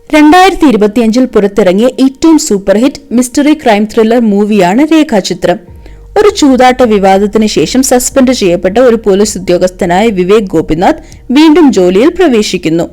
2025 പുറത്തിറങ്ങിയ ഏറ്റവും super hit mystery crime thriller മൂവിയാണ് രേഖാചിത്രം. ഒരു ചൂതാട്ട വിവാദത്തിന് ശേഷം സസ്പെൻഡ് ചെയ്യപ്പെട്ട ഒരു പോലീസ് ഉദ്യോഗസ്ഥനായ വിവേക് ഗോപിനാഥ് വീണ്ടും ജോലിയിൽ പ്രവേശിക്കുന്നു.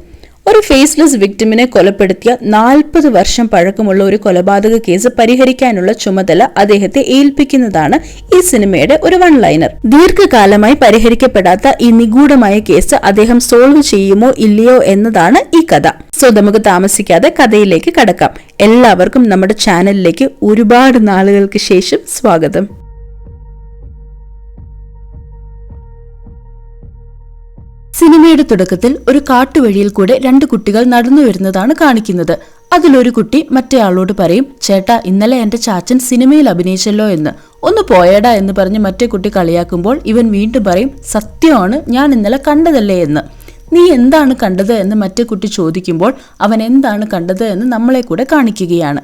ഒരു ഫേസ്ലെസ് വിക്ടിമിനെ കൊലപ്പെടുത്തിയ 40 വർഷം പഴക്കമുള്ള ഒരു കൊലപാതക കേസ് പരിഹരിക്കാനുള്ള ചുമതല അദ്ദേഹത്തെ ഏൽപ്പിക്കുന്നതാണ് ഈ സിനിമയുടെ ഒരു വൺ ലൈനർ. ദീർഘകാലമായി പരിഹരിക്കപ്പെടാത്ത ഈ നിഗൂഢമായ കേസ് അദ്ദേഹം സോൾവ് ചെയ്യുമോ ഇല്ലയോ എന്നതാണ് ഈ കഥ. സോ നമുക്ക് താമസിക്കാതെ കഥയിലേക്ക് കടക്കാം. എല്ലാവർക്കും നമ്മുടെ ചാനലിലേക്ക് ഒരുപാട് നാളുകൾക്ക് ശേഷം സ്വാഗതം. സിനിമയുടെ തുടക്കത്തിൽ ഒരു കാട്ടുവഴിയിൽ കൂടെ 2 കുട്ടികൾ നടന്നു വരുന്നതാണ് കാണിക്കുന്നത്. അതിലൊരു കുട്ടി മറ്റേയാളോട് പറയും, ചേട്ടാ ഇന്നലെ എന്റെ ചാച്ചൻ സിനിമയിൽ അഭിനയിച്ചല്ലോ എന്ന്. ഒന്ന് പോയടാ എന്ന് പറഞ്ഞ് മറ്റേ കുട്ടി കളിയാക്കുമ്പോൾ ഇവൻ വീണ്ടും പറയും, സത്യമാണ്, ഞാൻ ഇന്നലെ കണ്ടതല്ലേ എന്ന്. നീ എന്താണ് കണ്ടത് എന്ന് മറ്റേ കുട്ടി ചോദിക്കുമ്പോൾ അവൻ എന്താണ് കണ്ടത് എന്ന് നമ്മളെ കൂടെ കാണിക്കുകയാണ്.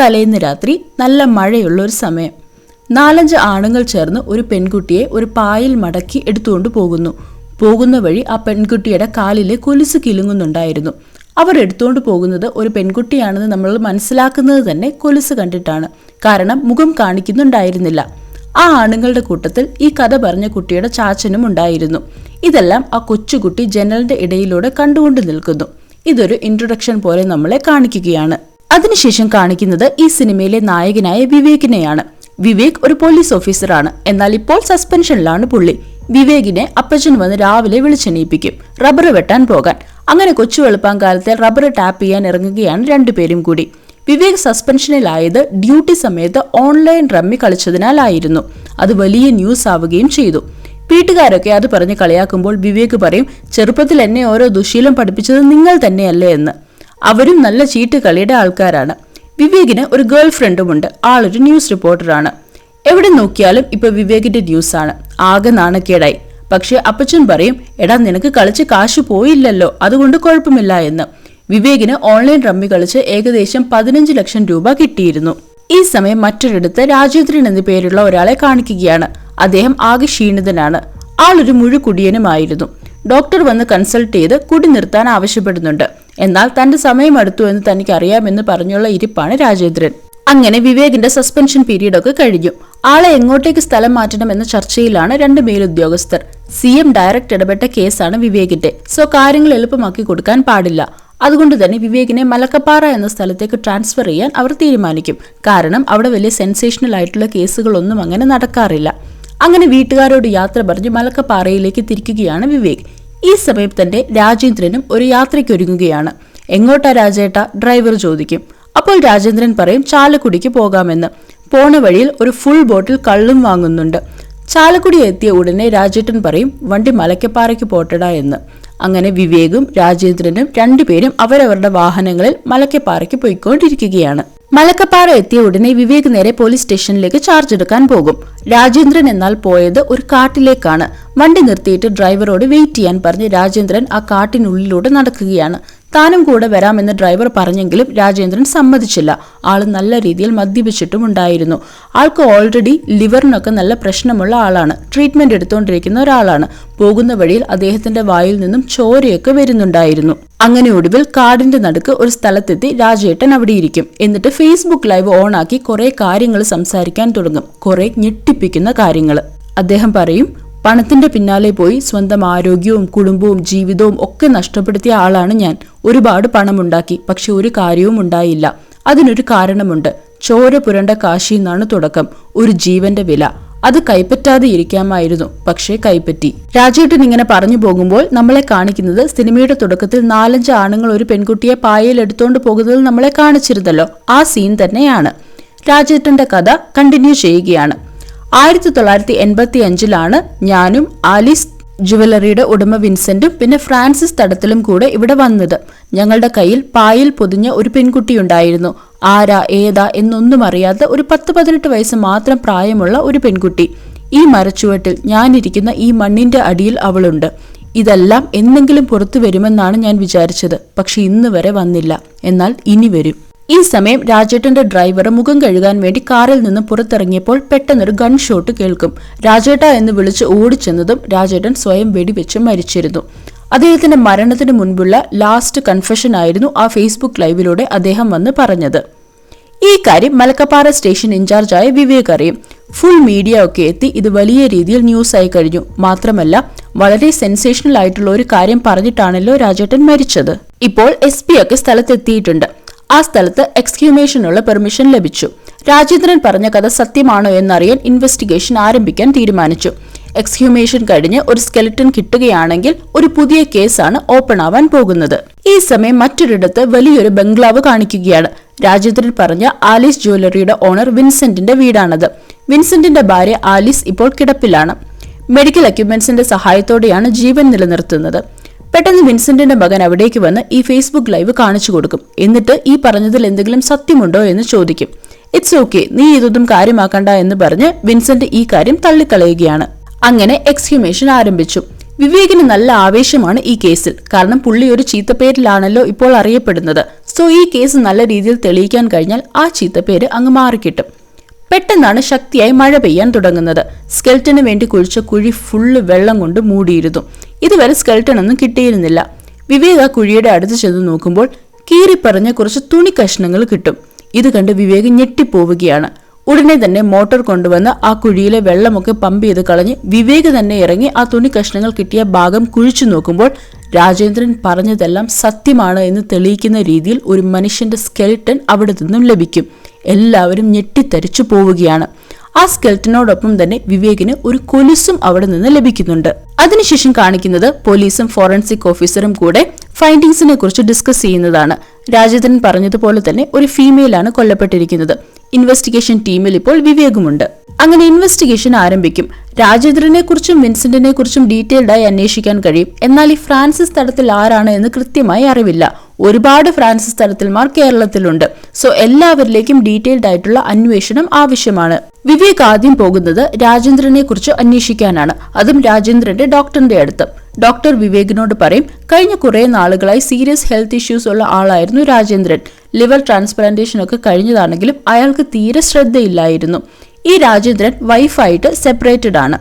തലേന്ന് രാത്രി നല്ല മഴയുള്ള ഒരു സമയം 4-5 ആണുങ്ങൾ ചേർന്ന് ഒരു പെൺകുട്ടിയെ ഒരു പായിൽ മടക്കി എടുത്തുകൊണ്ട് പോകുന്ന വഴി ആ പെൺകുട്ടിയുടെ കാലിലെ കൊലുസ് കിലുങ്ങുന്നുണ്ടായിരുന്നു. അവർ എടുത്തുകൊണ്ട് പോകുന്നത് ഒരു പെൺകുട്ടിയാണെന്ന് നമ്മൾ മനസ്സിലാക്കുന്നത് തന്നെ കൊലുസ് കണ്ടിട്ടാണ്. കാരണം മുഖം കാണിക്കുന്നുണ്ടായിരുന്നില്ല. ആ ആണുങ്ങളുടെ കൂട്ടത്തിൽ ഈ കഥ പറഞ്ഞ കുട്ടിയുടെ ചാച്ചനും ഉണ്ടായിരുന്നു. ഇതെല്ലാം ആ കൊച്ചുകുട്ടി ജനലിന്റെ ഇടയിലൂടെ കണ്ടുകൊണ്ട് നിൽക്കുന്നു. ഇതൊരു ഇൻട്രൊഡക്ഷൻ പോലെ നമ്മളെ കാണിക്കുകയാണ്. അതിനുശേഷം കാണിക്കുന്നത് ഈ സിനിമയിലെ നായകനായ വിവേകിനെയാണ്. വിവേക് ഒരു പോലീസ് ഓഫീസറാണ്. എന്നാൽ ഇപ്പോൾ സസ്പെൻഷനിലാണ് പുള്ളി. വിവേകിനെ അപ്പച്ചൻ വന്ന് രാവിലെ വിളിച്ചെണീപ്പിക്കും റബ്ബർ വെട്ടാൻ പോകാൻ. അങ്ങനെ കൊച്ചു വെളുപ്പാങ്കാലത്തെ റബ്ബർ ടാപ്പ് ചെയ്യാൻ ഇറങ്ങുകയാണ് 2 പേരും കൂടി. വിവേക് സസ്പെൻഷനിലായത് ഡ്യൂട്ടി സമയത്ത് ഓൺലൈൻ റമ്മി കളിച്ചതിനാലായിരുന്നു. അത് വലിയ ന്യൂസ് ആവുകയും ചെയ്തു. വീട്ടുകാരൊക്കെ അത് പറഞ്ഞ് കളിയാക്കുമ്പോൾ വിവേക് പറയും, ചെറുപ്പത്തിൽ എന്നെ ഓരോ ദുശീലം പഠിപ്പിച്ചത് നിങ്ങൾ തന്നെയല്ലേ എന്ന്. അവരും നല്ല ചീട്ട് കളിയുടെ ആൾക്കാരാണ്. വിവേകിന് ഒരു ഗേൾ ഫ്രണ്ടുമുണ്ട്. ആളൊരു ന്യൂസ് റിപ്പോർട്ടറാണ്. എവിടെ നോക്കിയാലും ഇപ്പൊ വിവേകിന്റെ ന്യൂസാണ്. ആകെ നാണക്കേടായി. പക്ഷെ അപ്പച്ചൻ പറയും, എടാ നിനക്ക് കളിച്ച് കാശ് പോയില്ലല്ലോ, അതുകൊണ്ട് കുഴപ്പമില്ല എന്ന്. വിവേകിന് ഓൺലൈൻ റമ്മി കളിച്ച് ഏകദേശം 15 ലക്ഷം രൂപ കിട്ടിയിരുന്നു. ഈ സമയം മറ്റൊരിടത്ത് രാജേന്ദ്രൻ എന്ന പേരുള്ള ഒരാളെ കാണിക്കുകയാണ്. അദ്ദേഹം ആകെ ക്ഷീണിതനാണ്. ആളൊരു മുഴുകുടിയനുമായിരുന്നു. ഡോക്ടർ വന്ന് കൺസൾട്ട് ചെയ്ത് കുടി നിർത്താൻ ആവശ്യപ്പെടുന്നുണ്ട്. എന്നാൽ തന്റെ സമയം അടുത്തു എന്ന് തനിക്ക് അറിയാമെന്ന് പറഞ്ഞുള്ള ഇരിപ്പാണ് രാജേന്ദ്രൻ. അങ്ങനെ വിവേകിന്റെ സസ്പെൻഷൻ പീരീഡ് ഒക്കെ കഴിഞ്ഞു. ആളെ എങ്ങോട്ടേക്ക് സ്ഥലം മാറ്റണം എന്ന ചർച്ചയിലാണ് 2 മേലുദ്യോഗസ്ഥർ. CM ഡയറക്റ്റ് ഇടപെട്ട കേസാണ് വിവേകിന്റെ. സോ കാര്യങ്ങൾ എളുപ്പമാക്കി കൊടുക്കാൻ പാടില്ല. അതുകൊണ്ട് തന്നെ വിവേകിനെ മലക്കപ്പാറ എന്ന സ്ഥലത്തേക്ക് ട്രാൻസ്ഫർ ചെയ്യാൻ അവർ തീരുമാനിക്കും. കാരണം അവിടെ വലിയ സെൻസേഷണൽ ആയിട്ടുള്ള കേസുകളൊന്നും അങ്ങനെ നടക്കാറില്ല. അങ്ങനെ വീട്ടുകാരോട് യാത്ര പറഞ്ഞ് മലക്കപ്പാറയിലേക്ക് തിരിക്കുകയാണ് വിവേക്. ഈ സമയം തന്നെ രാജേന്ദ്രനും ഒരു യാത്രയ്ക്ക് ഒരുങ്ങുകയാണ്. എങ്ങോട്ടാ രാജേട്ട? ഡ്രൈവർ ചോദിക്കും. അപ്പോൾ രാജേന്ദ്രൻ പറയും, ചാലക്കുടിക്ക് പോകാമെന്ന്. പോണ വഴിയിൽ ഒരു ഫുൾ ബോട്ടിൽ കള്ളും വാങ്ങുന്നുണ്ട്. ചാലക്കുടി എത്തിയ ഉടനെ രാജേട്ടൻ പറയും, വണ്ടി മലക്കപ്പാറയ്ക്ക് പോട്ടടാ എന്ന്. അങ്ങനെ വിവേകും രാജേന്ദ്രനും 2 പേരും അവരവരുടെ വാഹനങ്ങളിൽ മലക്കപ്പാറയ്ക്ക് പോയിക്കൊണ്ടിരിക്കുകയാണ്. മലക്കപ്പാറ എത്തിയ ഉടനെ വിവേക് നേരെ പോലീസ് സ്റ്റേഷനിലേക്ക് ചാർജ് എടുക്കാൻ പോകും. രാജേന്ദ്രൻ എന്നാൽ പോയത് ഒരു കാട്ടിലേക്കാണ്. വണ്ടി നിർത്തിയിട്ട് ഡ്രൈവറോട് വെയിറ്റ് ചെയ്യാൻ പറഞ്ഞ് രാജേന്ദ്രൻ ആ കാട്ടിനുള്ളിലൂടെ നടക്കുകയാണ്. താനും കൂടെ വരാമെന്ന് ഡ്രൈവർ പറഞ്ഞെങ്കിലും രാജേന്ദ്രൻ സമ്മതിച്ചില്ല. ആള് നല്ല രീതിയിൽ മദ്യപിച്ചിട്ടും ഉണ്ടായിരുന്നു. ആൾക്ക് ഓൾറെഡി ലിവറിനൊക്കെ നല്ല പ്രശ്നമുള്ള ആളാണ്. ട്രീറ്റ്മെന്റ് എടുത്തുകൊണ്ടിരിക്കുന്ന ഒരാളാണ്. പോകുന്ന വഴിയിൽ അദ്ദേഹത്തിന്റെ വായിൽ നിന്നും ചോരയൊക്കെ വരുന്നുണ്ടായിരുന്നു. അങ്ങനെ ഒടുവിൽ കാടിന്റെ നടുക്ക് ഒരു സ്ഥലത്തെത്തി രാജേട്ടൻ അവിടെ ഇരിക്കും. എന്നിട്ട് ഫേസ്ബുക്ക് ലൈവ് ഓൺ ആക്കി കുറെ കാര്യങ്ങൾ സംസാരിക്കാൻ തുടങ്ങും. കുറെ ഞെട്ടിപ്പിക്കുന്ന കാര്യങ്ങൾ. അദ്ദേഹം പറയും, പണത്തിന്റെ പിന്നാലെ പോയി സ്വന്തം ആരോഗ്യവും കുടുംബവും ജീവിതവും ഒക്കെ നഷ്ടപ്പെടുത്തിയ ആളാണ് ഞാൻ. ഒരുപാട് പണമുണ്ടാക്കി, പക്ഷെ ഒരു കാര്യവും ഉണ്ടായില്ല. അതിനൊരു കാരണമുണ്ട്. ചോര പുരണ്ട കാശിന്നാണ് തുടക്കം. ഒരു ജീവന്റെ വില. അത് കൈപ്പറ്റാതെ ഇരിക്കാമായിരുന്നു, പക്ഷേ കൈപ്പറ്റി. രാജേട്ടൻ ഇങ്ങനെ പറഞ്ഞു പോകുമ്പോൾ നമ്മളെ കാണിക്കുന്നത് സിനിമയുടെ തുടക്കത്തിൽ 4-5 ആണുങ്ങൾ ഒരു പെൺകുട്ടിയെ പായയിൽ എടുത്തുകൊണ്ട് പോകുന്നത് നമ്മളെ കാണിച്ചിരുന്നല്ലോ. ആ സീൻ തന്നെയാണ്. രാജേട്ടന്റെ കഥ കണ്ടിന്യൂ ചെയ്യുകയാണ്. 1985 ഞാനും ആലിസ് ജുവലറിയുടെ ഉടമ വിൻസെന്റും പിന്നെ ഫ്രാൻസിസ് തടത്തിലും കൂടെ ഇവിടെ വന്നത്. ഞങ്ങളുടെ കയ്യിൽ പായിൽ പൊതിഞ്ഞ ഒരു പെൺകുട്ടിയുണ്ടായിരുന്നു. ആരാ ഏതാ എന്നൊന്നും അറിയാത്ത ഒരു 10-18 വയസ്സ് മാത്രം പ്രായമുള്ള ഒരു പെൺകുട്ടി. ഈ മരച്ചുവട്ടിൽ ഞാനിരിക്കുന്ന ഈ മണ്ണിന്റെ അടിയിൽ അവളുണ്ട്. ഇതെല്ലാം എന്തെങ്കിലും പുറത്തു വരുമെന്നാണ് ഞാൻ വിചാരിച്ചത്. പക്ഷെ ഇന്ന് വരെ വന്നില്ല. എന്നാൽ ഇനി വരും. ഈ സമയം രാജേട്ടന്റെ ഡ്രൈവർ മുഖം കഴുകാൻ വേണ്ടി കാറിൽ നിന്ന് പുറത്തിറങ്ങിയപ്പോൾ പെട്ടെന്നൊരു ഗൺ ഷോട്ട് കേൾക്കും. രാജേട്ട എന്ന് വിളിച്ച് ഓടിച്ചെന്നതും രാജേട്ടൻ സ്വയം വെടിവെച്ച് മരിച്ചിരുന്നു. അദ്ദേഹത്തിന്റെ മരണത്തിന് മുൻപുള്ള ലാസ്റ്റ് കൺഫെഷൻ ആയിരുന്നു ആ ഫേസ്ബുക്ക് ലൈവിലൂടെ അദ്ദേഹം വന്ന് പറഞ്ഞത്. ഈ കാര്യം മലക്കപ്പാറ സ്റ്റേഷൻ ഇൻചാർജായ വിവേക് അറിയും. ഫുൾ മീഡിയ ഒക്കെ എത്തി ഇത് വലിയ രീതിയിൽ ന്യൂസ് ആയി കഴിഞ്ഞു. മാത്രമല്ല വളരെ സെൻസേഷണൽ ആയിട്ടുള്ള ഒരു കാര്യം പറഞ്ഞിട്ടാണല്ലോ രാജേട്ടൻ മരിച്ചത്. ഇപ്പോൾ SP ഒക്കെ സ്ഥലത്തെത്തിയിട്ടുണ്ട്. ആ സ്ഥലത്ത് എക്സ്ക്യൂമേഷനുള്ള പെർമിഷൻ ലഭിച്ചു. രാജേന്ദ്രൻ പറഞ്ഞ കഥ സത്യമാണോ എന്നറിയാൻ ഇൻവെസ്റ്റിഗേഷൻ ആരംഭിക്കാൻ തീരുമാനിച്ചു. എക്സ്ഹ്യൂമേഷൻ കഴിഞ്ഞ് ഒരു സ്കെലിറ്റൻ കിട്ടുകയാണെങ്കിൽ ഒരു പുതിയ കേസാണ് ഓപ്പൺ ആവാൻ പോകുന്നത്. ഈ സമയം മറ്റൊരിടത്ത് വലിയൊരു ബംഗ്ലാവ് കാണിക്കുകയാണ്. രാജേന്ദ്രൻ പറഞ്ഞ ആലീസ് ജ്വല്ലറിയുടെ ഓണർ വിൻസെന്റിന്റെ വീടാണത്. വിൻസെന്റിന്റെ ഭാര്യ ആലീസ് ഇപ്പോൾ കിടപ്പിലാണ്. മെഡിക്കൽ എക്യുപ്മെന്റ്സിന്റെ സഹായത്തോടെയാണ് ജീവൻ നിലനിർത്തുന്നത്. പെട്ടെന്ന് വിൻസെന്റിന്റെ മകൻ അവിടേക്ക് വന്ന് ഈ ഫേസ്ബുക്ക് ലൈവ് കാണിച്ചു കൊടുക്കും. എന്നിട്ട് ഈ പറഞ്ഞതിൽ എന്തെങ്കിലും സത്യമുണ്ടോ എന്ന് ചോദിക്കും. ഇറ്റ്സ് ഓക്കെ, നീ ഇതൊന്നും കാര്യമാക്കണ്ട എന്ന് പറഞ്ഞ് വിൻസെന്റ് ഈ കാര്യം തള്ളിക്കളയുകയാണ്. അങ്ങനെ എക്സ്ഹ്യൂമേഷൻ ആരംഭിച്ചു. വിവേകിന് നല്ല ആവേശമാണ് ഈ കേസിൽ. കാരണം പുള്ളി ഒരു ചീത്തപ്പേരിലാണല്ലോ ഇപ്പോൾ അറിയപ്പെടുന്നത്. സോ ഈ കേസ് നല്ല രീതിയിൽ തെളിയിക്കാൻ കഴിഞ്ഞാൽ ആ ചീത്തപ്പേര് അങ്ങ് മാറിക്കിട്ടും. പെട്ടെന്നാണ് ശക്തിയായി മഴ പെയ്യാൻ തുടങ്ങുന്നത്. സ്കെൽറ്റന് വേണ്ടി കുഴിച്ച കുഴി ഫുള്ള് വെള്ളം കൊണ്ട് മൂടിയിരുന്നു. ഇതുവരെ സ്കെൽറ്റൺ ഒന്നും കിട്ടിയിരുന്നില്ല. വിവേക് ആ കുഴിയുടെ അടുത്ത് ചെന്ന് നോക്കുമ്പോൾ കീറിപ്പറഞ്ഞ കുറച്ച് തുണി കഷ്ണങ്ങൾ കിട്ടും. ഇത് കണ്ട് വിവേക് ഞെട്ടിപ്പോവുകയാണ്. ഉടനെ തന്നെ മോട്ടോർ കൊണ്ടുവന്ന് ആ കുഴിയിലെ വെള്ളമൊക്കെ പമ്പ് ചെയ്ത് കളഞ്ഞ് വിവേക് തന്നെ ഇറങ്ങി ആ തുണി കഷ്ണങ്ങൾ കിട്ടിയ ഭാഗം കുഴിച്ചു നോക്കുമ്പോൾ രാജേന്ദ്രൻ പറഞ്ഞതെല്ലാം സത്യമാണ് എന്ന് തെളിയിക്കുന്ന രീതിയിൽ ഒരു മനുഷ്യന്റെ സ്കെൽറ്റൻ അവിടെ നിന്നും ലഭിക്കും. എല്ലാവരും ഞെട്ടിത്തരിച്ചു പോവുകയാണ്. ആ സ്കെൽറ്റനോടൊപ്പം തന്നെ വിവേകിന് ഒരു കൊലുസും അവിടെ നിന്ന് ലഭിക്കുന്നുണ്ട്. അതിനുശേഷം കാണിക്കുന്നത് പോലീസും ഫോറൻസിക് ഓഫീസറും കൂടെ ഫൈൻഡിങ്സിനെ കുറിച്ച് ഡിസ്കസ് ചെയ്യുന്നതാണ്. രാജേന്ദ്രൻ പറഞ്ഞതുപോലെ തന്നെ ഒരു ഫീമെയിലാണ് കൊല്ലപ്പെട്ടിരിക്കുന്നത്. ഇൻവെസ്റ്റിഗേഷൻ ടീമിൽ ഇപ്പോൾ വിവേകുമുണ്ട്. അങ്ങനെ ഇൻവെസ്റ്റിഗേഷൻ ആരംഭിക്കും. രാജേന്ദ്രനെ കുറിച്ചും വിൻസെന്റിനെ കുറിച്ചും ഡീറ്റെയിൽഡായി അന്വേഷിക്കാൻ കഴിയും. എന്നാൽ ഈ ഫ്രാൻസിസ് തടത്തിൽ ആരാണ് എന്ന് കൃത്യമായി അറിവില്ല. ഒരുപാട് ഫ്രാൻസിസ് തടത്തിൽമാർ കേരളത്തിലുണ്ട്. സോ എല്ലാവരിലേക്കും ഡീറ്റെയിൽഡ് ആയിട്ടുള്ള അന്വേഷണം ആവശ്യമാണ്. വിവേക് ആദ്യം പോകുന്നത് രാജേന്ദ്രനെ കുറിച്ച് അന്വേഷിക്കാനാണ്. അതും രാജേന്ദ്രന്റെ ഡോക്ടറിന്റെ അടുത്ത്. ഡോക്ടർ വിവേകിനോട് പറയും, കഴിഞ്ഞ കുറെ നാളുകളായി സീരിയസ് ഹെൽത്ത് ഇഷ്യൂസ് ഉള്ള ആളായിരുന്നു രാജേന്ദ്രൻ. ലിവർ ട്രാൻസ്പ്ലാന്റേഷൻ ഒക്കെ കഴിഞ്ഞതാണെങ്കിലും അയാൾക്ക് തീരെ ശ്രദ്ധയില്ലായിരുന്നു. ഈ രാജേന്ദ്രൻ വൈഫായിട്ട് സെപ്പറേറ്റഡ് ആണ്.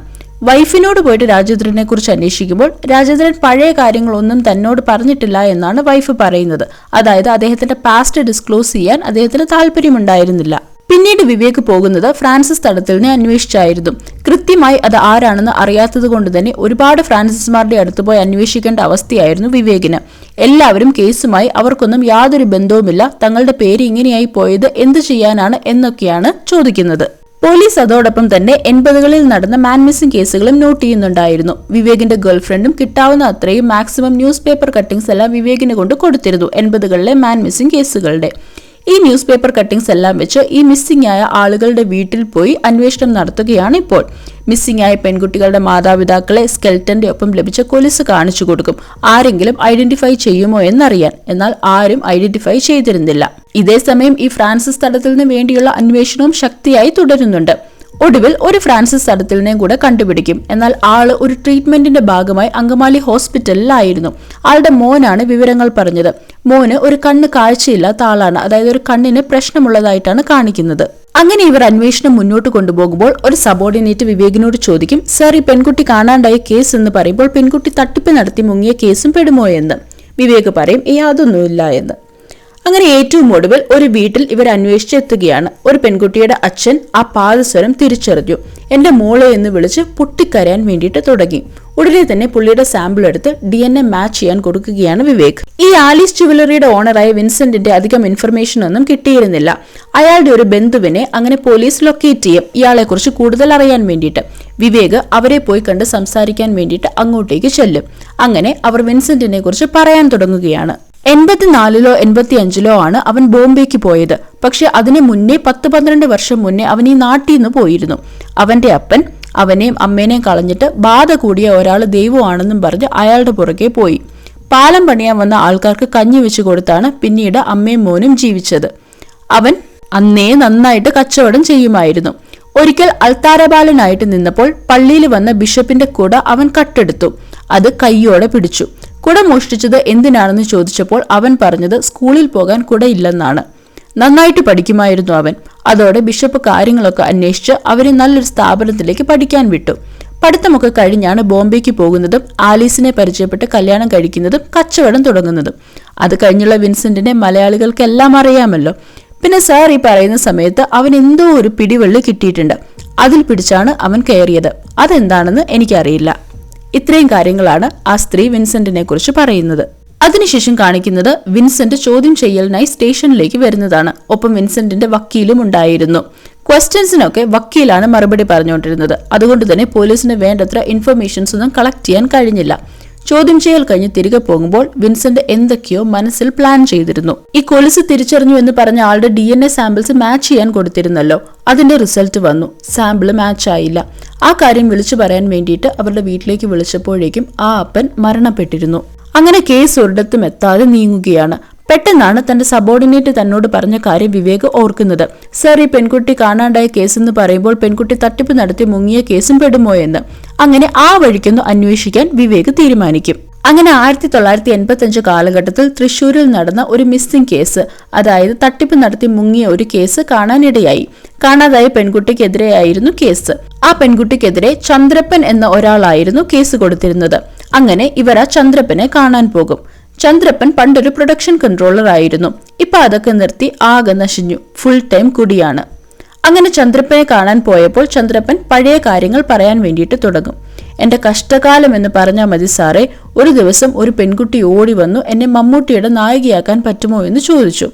വൈഫിനോട് പോയിട്ട് രാജേന്ദ്രനെ കുറിച്ച് അന്വേഷിക്കുമ്പോൾ രാജേന്ദ്രൻ പഴയ കാര്യങ്ങളൊന്നും തന്നോട് പറഞ്ഞിട്ടില്ല എന്നാണ് വൈഫ് പറയുന്നത്. അതായത് അദ്ദേഹത്തിന്റെ പാസ്റ്റ് ഡിസ്ക്ലോസ് ചെയ്യാൻ അദ്ദേഹത്തിന് താല്പര്യമുണ്ടായിരുന്നില്ല. പിന്നീട് വിവേക് പോകുന്നത് ഫ്രാൻസിസ് തടത്തിലിനെ അന്വേഷിച്ചായിരുന്നു. കൃത്യമായി അത് ആരാണെന്ന് അറിയാത്തത് കൊണ്ട് തന്നെ ഒരുപാട് ഫ്രാൻസിസ്മാരുടെ അടുത്ത് പോയി അന്വേഷിക്കേണ്ട അവസ്ഥയായിരുന്നു വിവേകിന്. എല്ലാവരും കേസുമായി അവർക്കൊന്നും യാതൊരു ബന്ധവുമില്ല, തങ്ങളുടെ പേര് ഇങ്ങനെയായി പോയത് എന്ത് ചെയ്യാനാണ് എന്നൊക്കെയാണ് ചോദിക്കുന്നത്. പോലീസ് അതോടൊപ്പം തന്നെ 80കളിൽ നടന്ന മാൻ മിസ്സിംഗ് കേസുകളും നോട്ട് ചെയ്യുന്നുണ്ടായിരുന്നു. വിവേകിന്റെ ഗേൾഫ്രണ്ടും കിട്ടാവുന്ന അത്രയും മാക്സിമം ന്യൂസ് പേപ്പർ കട്ടിങ്സ് എല്ലാം വിവേകിന് കൊണ്ട് കൊടുത്തിരുന്നു 80കളിലെ മാൻ മിസ്സിംഗ് കേസുകളുടെ. ഈ ന്യൂസ് പേപ്പർ കട്ടിങ്സ് എല്ലാം വെച്ച് ഈ മിസ്സിംഗ് ആയ ആളുകളുടെ വീട്ടിൽ പോയി അന്വേഷണം നടത്തുകയാണ് ഇപ്പോൾ. മിസ്സിംഗ് ആയ പെൺകുട്ടികളുടെ മാതാപിതാക്കളെ സ്കെൽറ്റന്റെ ഒപ്പം ലഭിച്ച കൊലുസ് കാണിച്ചു കൊടുക്കും, ആരെങ്കിലും ഐഡന്റിഫൈ ചെയ്യുമോ എന്നറിയാൻ. എന്നാൽ ആരും ഐഡന്റിഫൈ ചെയ്തിരുന്നില്ല. ഇതേസമയം ഈ ഫ്രാൻസിസ് തടത്തിലിന് വേണ്ടിയുള്ള അന്വേഷണവും ശക്തിയായി തുടരുന്നുണ്ട്. ഒടുവിൽ ഒരു ഫ്രാൻസിസ് തടത്തിലിനെയും കൂടെ കണ്ടുപിടിക്കും. എന്നാൽ ആള് ഒരു ട്രീറ്റ്മെന്റിന്റെ ഭാഗമായി അങ്കമാലി ഹോസ്പിറ്റലിലായിരുന്നു. ആളുടെ മോനാണ് വിവരങ്ങൾ പറഞ്ഞത്. മോന് ഒരു കണ്ണ് കാഴ്ചയില്ലാത്ത ആളാണ്, അതായത് ഒരു കണ്ണിന് പ്രശ്നമുള്ളതായിട്ടാണ് കാണിക്കുന്നത്. അങ്ങനെ ഇവർ അന്വേഷണം മുന്നോട്ട് കൊണ്ടുപോകുമ്പോൾ ഒരു സബോർഡിനേറ്റ് വിവേകിനോട് ചോദിക്കും, സർ ഈ പെൺകുട്ടി കാണാണ്ടായ കേസ് എന്ന് പറയുമ്പോൾ പെൺകുട്ടി തട്ടിപ്പ് നടത്തി മുങ്ങിയ കേസും പെടുമോ എന്ന്. വിവേക് പറയും അതൊന്നുമില്ല എന്ന്. അങ്ങനെ ഏറ്റവും ഒടുവിൽ ഒരു വീട്ടിൽ ഇവർ അന്വേഷിച്ചെത്തുകയാണ്. ഒരു പെൺകുട്ടിയുടെ അച്ഛൻ ആ പാദസ്വരം തിരിച്ചറിഞ്ഞു. എന്റെ മോളെ എന്ന് വിളിച്ച് പൊട്ടിക്കരയാൻ വേണ്ടിയിട്ട് തുടങ്ങി. ഉടനെ തന്നെ പുള്ളിയുടെ സാമ്പിൾ എടുത്ത് DNA മാച്ച് ചെയ്യാൻ കൊടുക്കുകയാണ് വിവേക്. ഈ ആലീസ് ജുവലറിയുടെ ഓണറായ വിൻസെന്റിന്റെ അധികം ഇൻഫർമേഷൻ ഒന്നും കിട്ടിയിരുന്നില്ല. അയാളുടെ ഒരു ബന്ധുവിനെ അങ്ങനെ പോലീസ് ലൊക്കേറ്റ് ചെയ്യും ഇയാളെ കുറിച്ച് കൂടുതൽ അറിയാൻ വേണ്ടിയിട്ട്. വിവേക് അവരെ പോയി കണ്ട് സംസാരിക്കാൻ വേണ്ടിയിട്ട് അങ്ങോട്ടേക്ക് ചെല്ലും. അങ്ങനെ അവർ വിൻസെന്റിനെ കുറിച്ച് പറയാൻ തുടങ്ങുകയാണ്. 84ലോ 85ലോ ആണ് അവൻ ബോംബെക്ക് പോയത്. പക്ഷെ അതിന് മുന്നേ 10-12 വർഷം മുന്നേ അവൻ ഈ നാട്ടിൽ നിന്ന് പോയിരുന്നു. അവന്റെ അപ്പൻ അവനെയും അമ്മേനെയും കളഞ്ഞിട്ട് ബാധ കൂടിയ ഒരാൾ ദൈവമാണെന്നും പറഞ്ഞ് അയാളുടെ പുറകെ പോയി. പാലം പണിയാൻ വന്ന ആൾക്കാർക്ക് കഞ്ഞി വെച്ച് കൊടുത്താണ് പിന്നീട് അമ്മയും മോനും ജീവിച്ചത്. അവൻ അന്നേ നന്നായിട്ട് കച്ചവടം ചെയ്യുമായിരുന്നു. ഒരിക്കൽ അൾത്താരബാലനായിട്ട് നിന്നപ്പോൾ പള്ളിയിൽ വന്ന ബിഷപ്പിന്റെ കുട അവൻ കട്ടെടുത്തു. അത് കയ്യോടെ പിടിച്ചു. കുട മോഷ്ടിച്ചത് എന്തിനാണെന്ന് ചോദിച്ചപ്പോൾ അവൻ പറഞ്ഞത് സ്കൂളിൽ പോകാൻ കുടയില്ലെന്നാണ്. നന്നായിട്ട് പഠിക്കുമായിരുന്നു അവൻ. അതോടെ ബിഷപ്പ് കാര്യങ്ങളൊക്കെ അന്വേഷിച്ച് അവരെ നല്ലൊരു സ്ഥാപനത്തിലേക്ക് പഠിക്കാൻ വിട്ടു. പഠിത്തമൊക്കെ കഴിഞ്ഞാണ് ബോംബെക്ക് പോകുന്നതും ആലീസിനെ പരിചയപ്പെട്ട് കല്യാണം കഴിക്കുന്നതും കച്ചവടം തുടങ്ങുന്നതും. അത് കഴിഞ്ഞുള്ള വിൻസെന്റിനെ മലയാളികൾക്കെല്ലാം അറിയാമല്ലോ. പിന്നെ സാർ ഈ പറയുന്ന സമയത്ത് അവൻ എന്തോ ഒരു പിടിവള്ളി കിട്ടിയിട്ടുണ്ട്. അതിൽ പിടിച്ചാണ് അവൻ കയറിയത്. അതെന്താണെന്ന് എനിക്കറിയില്ല. ഇത്രയും കാര്യങ്ങളാണ് ആ സ്ത്രീ വിൻസെന്റിനെ കുറിച്ച് പറയുന്നത്. അതിനുശേഷം കാണിക്കുന്നത് വിൻസെന്റ് ചോദ്യം ചെയ്യലിനായി സ്റ്റേഷനിലേക്ക് വരുന്നതാണ്. ഒപ്പം വിൻസെന്റിന്റെ വക്കീലും ഉണ്ടായിരുന്നു. ക്വസ്റ്റ്യൻസിനൊക്കെ വക്കീലാണ് മറുപടി പറഞ്ഞുകൊണ്ടിരുന്നത്. അതുകൊണ്ട് തന്നെ പോലീസിന് വേണ്ടത്ര ഇൻഫർമേഷൻസ് ഒന്നും കളക്ട് ചെയ്യാൻ കഴിഞ്ഞില്ല. ചോദ്യം ചെയ്യൽ കഴിഞ്ഞ് തിരികെ പോകുമ്പോൾ വിൻസെന്റ് എന്തൊക്കെയോ മനസ്സിൽ പ്ലാൻ ചെയ്തിരുന്നു. ഈ കൊലുസ് തിരിച്ചറിഞ്ഞു എന്ന് പറഞ്ഞ ആളുടെ DNA സാമ്പിൾസ് മാച്ച് ചെയ്യാൻ കൊടുത്തിരുന്നല്ലോ. അതിന്റെ റിസൾട്ട് വന്നു. സാമ്പിള് മാച്ച് ആയില്ല. ആ കാര്യം വിളിച്ചു പറയാൻ വേണ്ടിയിട്ട് അവരുടെ വീട്ടിലേക്ക് വിളിച്ചപ്പോഴേക്കും ആ അപ്പൻ മരണപ്പെട്ടിരുന്നു. അങ്ങനെ കേസ് ഒരിടത്തും എത്താതെ നീങ്ങുകയാണ്. പെട്ടെന്നാണ് തന്റെ സബോർഡിനേറ്റ് തന്നോട് പറഞ്ഞ കാര്യം വിവേക് ഓർക്കുന്നത്. സർ, ഈ പെൺകുട്ടി കാണാണ്ടായ കേസെന്ന് പറയുമ്പോൾ പെൺകുട്ടി തട്ടിപ്പ് നടത്തി മുങ്ങിയ കേസും പെടുമോ എന്ന്. അങ്ങനെ ആ വഴിക്കൊന്ന് അന്വേഷിക്കാൻ വിവേക് തീരുമാനിക്കും. അങ്ങനെ 1985 കാലഘട്ടത്തിൽ തൃശൂരിൽ നടന്ന ഒരു മിസ്സിംഗ് കേസ്, അതായത് തട്ടിപ്പ് നടത്തി മുങ്ങിയ ഒരു കേസ് കാണാനിടയായി. കാണാതായ പെൺകുട്ടിക്കെതിരെയായിരുന്നു കേസ്. ആ പെൺകുട്ടിക്കെതിരെ ചന്ദ്രപ്പൻ എന്ന ഒരാളായിരുന്നു കേസ് കൊടുത്തിരുന്നത്. അങ്ങനെ ഇവർ ആ ചന്ദ്രപ്പനെ കാണാൻ പോകും. ചന്ദ്രപ്പൻ പണ്ടൊരു പ്രൊഡക്ഷൻ കൺട്രോളർ ആയിരുന്നു. ഇപ്പൊ അതൊക്കെ നിർത്തി ആകെ നശിഞ്ഞു. Full time കുടിയാണ്. അങ്ങനെ ചന്ദ്രപ്പനെ കാണാൻ പോയപ്പോൾ ചന്ദ്രപ്പൻ പഴയ കാര്യങ്ങൾ പറയാൻ വേണ്ടിയിട്ട് തുടങ്ങും. എന്റെ കഷ്ടകാലം എന്ന് പറഞ്ഞാൽ മതി സാറേ. ഒരു ദിവസം ഒരു പെൺകുട്ടി ഓടി വന്നു എന്നെ മമ്മൂട്ടിയുടെ നായികയാക്കാൻ പറ്റുമോ എന്ന് ചോദിച്ചു.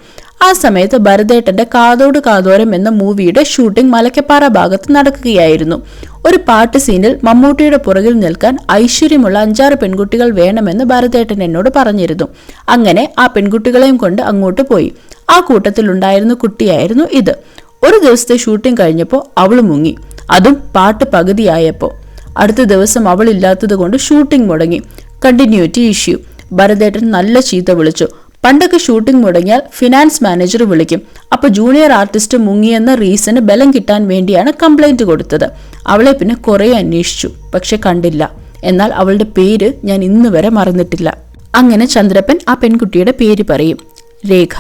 ആ സമയത്ത് ഭരതേട്ടന്റെ കാതോട് കാതോരം എന്ന മൂവിയുടെ ഷൂട്ടിംഗ് മലക്കപ്പാറ ഭാഗത്ത് നടക്കുകയായിരുന്നു. ഒരു പാട്ട് സീനിൽ മമ്മൂട്ടിയുടെ പുറകിൽ നിൽക്കാൻ ഐശ്വര്യമുള്ള 5-6 പെൺകുട്ടികൾ വേണമെന്ന് ഭരതേട്ടൻ എന്നോട് പറഞ്ഞിരുന്നു. അങ്ങനെ ആ പെൺകുട്ടികളെയും കൊണ്ട് അങ്ങോട്ട് പോയി. ആ കൂട്ടത്തിലുണ്ടായിരുന്ന കുട്ടിയായിരുന്നു ഇത്. ഒരു ദിവസത്തെ ഷൂട്ടിംഗ് കഴിഞ്ഞപ്പോൾ അവൾ മുങ്ങി. അതും പാട്ട് പകുതിയായപ്പോ. അടുത്ത ദിവസം അവൾ ഇല്ലാത്തത് കൊണ്ട് ഷൂട്ടിംഗ് മുടങ്ങി. Continuity issue. ഭരതേട്ടൻ നല്ല ചീത്ത വിളിച്ചു. പണ്ടൊക്കെ ഷൂട്ടിംഗ് മുടങ്ങിയാൽ ഫിനാൻസ് മാനേജർ വിളിക്കും. അപ്പൊ ജൂനിയർ ആർട്ടിസ്റ്റ് മുങ്ങിയെന്ന റീസണ് ബലം കിട്ടാൻ വേണ്ടിയാണ് കംപ്ലൈന്റ് കൊടുത്തത്. അവളെ പിന്നെ കുറെ അന്വേഷിച്ചു, പക്ഷെ കണ്ടില്ല. എന്നാൽ അവളുടെ പേര് ഞാൻ ഇന്ന് വരെ മറന്നിട്ടില്ല. അങ്ങനെ ചന്ദ്രപ്പൻ ആ പെൺകുട്ടിയുടെ പേര് പറയും, രേഖ.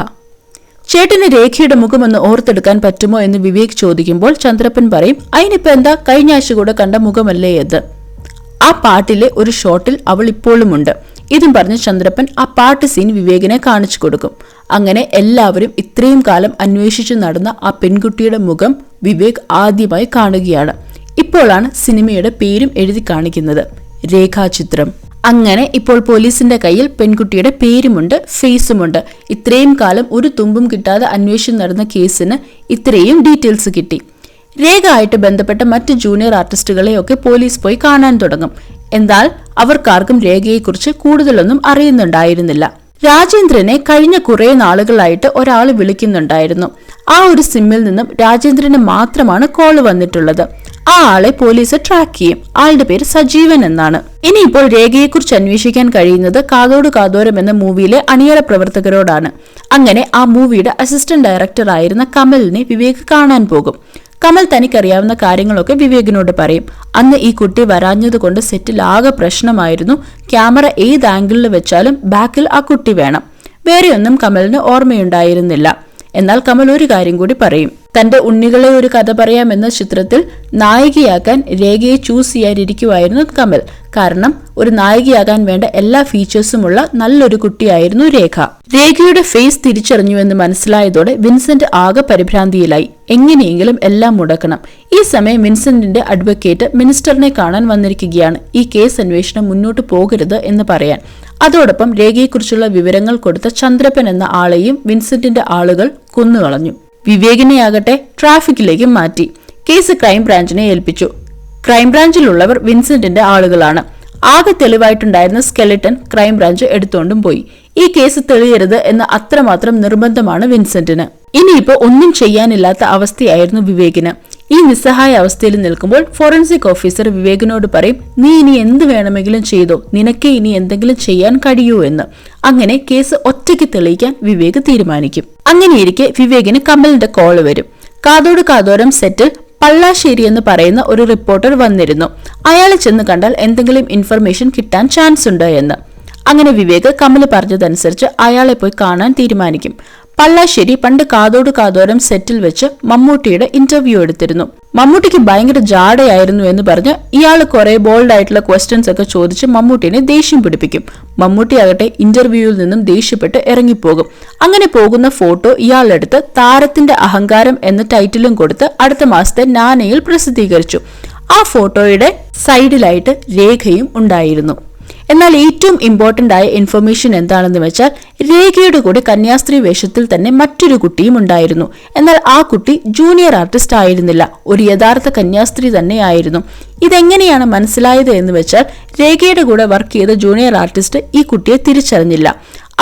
ചേട്ടന് രേഖയുടെ മുഖമൊന്ന് ഓർത്തെടുക്കാൻ പറ്റുമോ എന്ന് വിവേക് ചോദിക്കുമ്പോൾ ചന്ദ്രപ്പൻ പറയും, അതിനിപ്പോ എന്താ, കഴിഞ്ഞ ആഴ്ച കൂടെ കണ്ട മുഖമല്ലേ അത്. ആ പാട്ടിലെ ഒരു ഷോട്ടിൽ അവൾ ഇപ്പോഴുമുണ്ട്. ഇതും പറഞ്ഞ് ചന്ദ്രപ്പൻ ആ പാട്ട് സീൻ വിവേകിനെ കാണിച്ചു കൊടുക്കും. അങ്ങനെ എല്ലാവരും ഇത്രയും കാലം അന്വേഷിച്ചു നടന്ന ആ പെൺകുട്ടിയുടെ മുഖം വിവേക് ആദ്യമായി കാണുകയാണ്. ഇപ്പോഴാണ് സിനിമയുടെ പേരും എഴുതി കാണിക്കുന്നത്, രേഖാചിത്രം. അങ്ങനെ ഇപ്പോൾ പോലീസിന്റെ കയ്യിൽ പെൺകുട്ടിയുടെ പേരുമുണ്ട്, ഫേസുമുണ്ട്. ഇത്രയും കാലം ഒരു തുമ്പും കിട്ടാതെ അന്വേഷിച്ചു നടന്ന കേസിന് ഇത്രയും ഡീറ്റെയിൽസ് കിട്ടി. രേഖ ആയിട്ട് ബന്ധപ്പെട്ട മറ്റ് ജൂനിയർ ആർട്ടിസ്റ്റുകളെയൊക്കെ പോലീസ് പോയി കാണാൻ തുടങ്ങും. എന്നാൽ അവർക്കാർക്കും രേഖയെക്കുറിച്ച് കൂടുതലൊന്നും അറിയുന്നുണ്ടായിരുന്നില്ല. രാജേന്ദ്രനെ കഴിഞ്ഞ കുറെ നാളുകളായിട്ട് ഒരാൾ വിളിക്കുന്നുണ്ടായിരുന്നു. ആ ഒരു സിമ്മിൽ നിന്നും രാജേന്ദ്രന് മാത്രമാണ് കോള് വന്നിട്ടുള്ളത്. ആ ആളെ പോലീസ് ട്രാക്ക് ചെയ്യും. ആളുടെ പേര് സജീവൻ എന്നാണ്. ഇനിയിപ്പോൾ രേഖയെക്കുറിച്ച് അന്വേഷിക്കാൻ കഴിയുന്നത് കാതോട് കാതോരം എന്ന മൂവിയിലെ അണിയറ പ്രവർത്തകരോടാണ്. അങ്ങനെ ആ മൂവിയുടെ അസിസ്റ്റന്റ് ഡയറക്ടർ ആയിരുന്ന കമലിനെ വിവേക് കാണാൻ പോകും. കമൽ തനിക്കറിയാവുന്ന കാര്യങ്ങളൊക്കെ വിവേകിനോട് പറയും. അന്ന് ഈ കുട്ടി വരാഞ്ഞതുകൊണ്ട് സെറ്റിൽ ആകെ പ്രശ്നമായിരുന്നു. ക്യാമറ ഏത് ആംഗിളിൽ വെച്ചാലും ബാക്കിൽ ആ കുട്ടി വേണം. വേറെയൊന്നും കമലിന് ഓർമ്മയുണ്ടായിരുന്നില്ല. എന്നാൽ കമൽ ഒരു കാര്യം കൂടി പറയും. തന്റെ ഉണ്ണികളെ ഒരു കഥ പറയാമെന്ന ചിത്രത്തിൽ നായികയാക്കാൻ രേഖയെ ചൂസ് ചെയ്യാനിരിക്കുമായിരുന്നു കമൽ. കാരണം ഒരു നായികയാകാൻ വേണ്ട എല്ലാ ഫീച്ചേഴ്സുമുള്ള നല്ലൊരു കുട്ടിയായിരുന്നു രേഖ. രേഖയുടെ ഫേസ് തിരിച്ചറിഞ്ഞുവെന്ന് മനസ്സിലായതോടെ വിൻസെന്റ് ആകെ പരിഭ്രാന്തിയിലായി. എങ്ങനെയെങ്കിലും എല്ലാം മുടക്കണം. ഈ സമയം വിൻസെന്റിന്റെ അഡ്വക്കേറ്റ് മിനിസ്റ്ററിനെ കാണാൻ വന്നിരിക്കുകയാണ്. ഈ കേസ് അന്വേഷണം മുന്നോട്ട് പോകരുത് എന്ന് പറയാൻ. അതോടൊപ്പം രേഖയെക്കുറിച്ചുള്ള വിവരങ്ങൾ കൊടുത്ത ചന്ദ്രപ്പൻ എന്ന ആളെയും വിൻസെന്റിന്റെ ആളുകൾ കൊന്നുകളഞ്ഞു. വിവേകിനെയാകട്ടെ ട്രാഫിക്കിലേക്ക് മാറ്റി. കേസ് ക്രൈംബ്രാഞ്ചിനെ ഏൽപ്പിച്ചു. ക്രൈംബ്രാഞ്ചിലുള്ളവർ വിൻസെന്റിന്റെ ആളുകളാണ്. ആകെ തെളിവായിട്ടുണ്ടായിരുന്ന സ്കെലിട്ടൺ ക്രൈംബ്രാഞ്ച് എടുത്തുകൊണ്ടും പോയി. ഈ കേസ് തെളിയരുത് എന്ന അത്രമാത്രം നിർബന്ധമാണ് വിൻസെന്റിന്. ഇനിയിപ്പോ ഒന്നും ചെയ്യാനില്ലാത്ത അവസ്ഥയായിരുന്നു വിവേകിന്. ഈ നിസ്സഹായ അവസ്ഥയിൽ നിൽക്കുമ്പോൾ ഫോറൻസിക് ഓഫീസർ വിവേകിനോട് പറയും, നീ ഇനി എന്ത് വേണമെങ്കിലും ചെയ്തോ, നിനക്ക് ഇനി എന്തെങ്കിലും ചെയ്യാൻ കഴിയൂ എന്ന്. അങ്ങനെ കേസ് ഒറ്റയ്ക്ക് തെളിയിക്കാൻ വിവേക് തീരുമാനിക്കും. അങ്ങനെയിരിക്കെ വിവേകിന് കമലിന്റെ കോള് വരും. കാതോട് കാതോരം സെറ്റിൽ പള്ളാശ്ശേരി എന്ന് പറയുന്ന ഒരു റിപ്പോർട്ടർ വന്നിരുന്നു. അയാളെ ചെന്ന് കണ്ടാൽ എന്തെങ്കിലും ഇൻഫർമേഷൻ കിട്ടാൻ ചാൻസ് ഉണ്ട് എന്ന്. അങ്ങനെ വിവേക് കമൽ പറഞ്ഞതനുസരിച്ച് അയാളെ പോയി കാണാൻ തീരുമാനിക്കും. പള്ളാശ്ശേരി പണ്ട് കാതോട് കാതോരം സെറ്റിൽ വെച്ച് മമ്മൂട്ടിയുടെ ഇന്റർവ്യൂ എടുത്തിരുന്നു. മമ്മൂട്ടിക്ക് ഭയങ്കര ജാടയായിരുന്നു എന്ന് പറഞ്ഞ് ഇയാൾ കുറെ ബോൾഡ് ആയിട്ടുള്ള ക്വസ്റ്റ്യൻസ് ഒക്കെ ചോദിച്ച് മമ്മൂട്ടിനെ ദേഷ്യം പിടിപ്പിക്കും. മമ്മൂട്ടി ആകട്ടെ ഇന്റർവ്യൂവിൽ നിന്നും ദേഷ്യപ്പെട്ട് ഇറങ്ങിപ്പോകും. അങ്ങനെ പോകുന്ന ഫോട്ടോ ഇയാളെടുത്ത് താരത്തിന്റെ അഹങ്കാരം എന്ന ടൈറ്റിലും കൊടുത്ത് അടുത്ത മാസത്തെ നാനയിൽ പ്രസിദ്ധീകരിച്ചു. ആ ഫോട്ടോയുടെ സൈഡിലായിട്ട് രേഖയും ഉണ്ടായിരുന്നു. എന്നാൽ ഏറ്റവും ഇമ്പോർട്ടന്റ് ആയ ഇൻഫർമേഷൻ എന്താണെന്ന് വെച്ചാൽ രേഖയുടെ കൂടെ കന്യാസ്ത്രീ വേഷത്തിൽ തന്നെ മറ്റൊരു കുട്ടിയും ഉണ്ടായിരുന്നു. എന്നാൽ ആ കുട്ടി ജൂനിയർ ആർട്ടിസ്റ്റ് ആയിരുന്നില്ല, ഒരു യഥാർത്ഥ കന്യാസ്ത്രീ തന്നെയായിരുന്നു. ഇതെങ്ങനെയാണ് മനസ്സിലായത് എന്ന് വെച്ചാൽ രേഖയുടെ കൂടെ വർക്ക് ചെയ്ത ജൂനിയർ ആർട്ടിസ്റ്റ് ഈ കുട്ടിയെ തിരിച്ചറിഞ്ഞില്ല.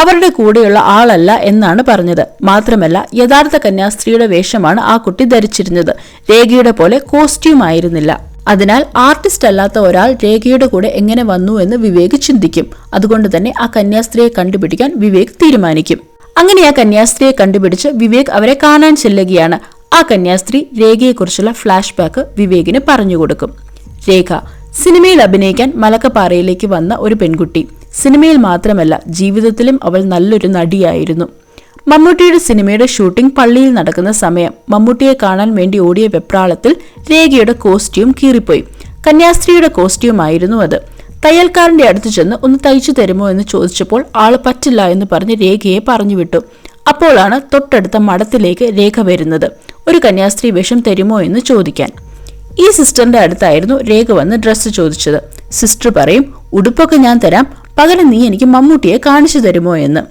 അവരുടെ കൂടെയുള്ള ആളല്ല എന്നാണ് പറഞ്ഞത്. മാത്രമല്ല യഥാർത്ഥ കന്യാസ്ത്രീയുടെ വേഷമാണ് ആ കുട്ടി ധരിച്ചിരുന്നത്. രേഖയുടെ പോലെ കോസ്റ്റ്യൂം ആയിരുന്നില്ല. അതിനാൽ ആർട്ടിസ്റ്റ് അല്ലാത്ത ഒരാൾ രേഖയുടെ കൂടെ എങ്ങനെ വന്നു എന്ന് വിവേക് ചിന്തിക്കും. അതുകൊണ്ട് തന്നെ ആ കന്യാസ്ത്രീയെ കണ്ടുപിടിക്കാൻ വിവേക് തീരുമാനിക്കും. അങ്ങനെ ആ കന്യാസ്ത്രീയെ കണ്ടുപിടിച്ച് വിവേക് അവരെ കാണാൻ ചെല്ലുകയാണ്. ആ കന്യാസ്ത്രീ രേഖയെക്കുറിച്ചുള്ള ഫ്ലാഷ് ബാക്ക് വിവേകിന് പറഞ്ഞുകൊടുക്കും. രേഖ സിനിമയിൽ അഭിനയിക്കാൻ മലക്കപ്പാറയിലേക്ക് വന്ന ഒരു പെൺകുട്ടി. സിനിമയിൽ മാത്രമല്ല ജീവിതത്തിലും അവൾ നല്ലൊരു നടിയായിരുന്നു. മമ്മൂട്ടിയുടെ സിനിമയുടെ ഷൂട്ടിംഗ് പള്ളിയിൽ നടക്കുന്ന സമയം മമ്മൂട്ടിയെ കാണാൻ വേണ്ടി ഓടിയ വെപ്രാളത്തിൽ രേഖയുടെ കോസ്റ്റ്യൂം കീറിപ്പോയി. കന്യാസ്ത്രീയുടെ കോസ്റ്റ്യൂം ആയിരുന്നു അത്. തയ്യൽക്കാരന്റെ അടുത്ത് ചെന്ന് ഒന്ന് തയ്ച്ചു തരുമോ എന്ന് ചോദിച്ചപ്പോൾ ആള് പറ്റില്ല എന്ന് പറഞ്ഞ് രേഖയെ പറഞ്ഞു വിട്ടു. അപ്പോഴാണ് തൊട്ടടുത്ത മഠത്തിലേക്ക് രേഖ വരുന്നത്, ഒരു കന്യാസ്ത്രീ വേഷം തരുമോ എന്ന് ചോദിക്കാൻ. ഈ സിസ്റ്ററിന്റെ അടുത്തായിരുന്നു രേഖ വന്ന് ഡ്രസ്സ് ചോദിച്ചത്. സിസ്റ്റർ പറയും, ഉടുപ്പൊക്കെ ഞാൻ തരാം, പകരം നീ എനിക്ക് മമ്മൂട്ടിയെ കാണിച്ചു തരുമോ എന്ന്.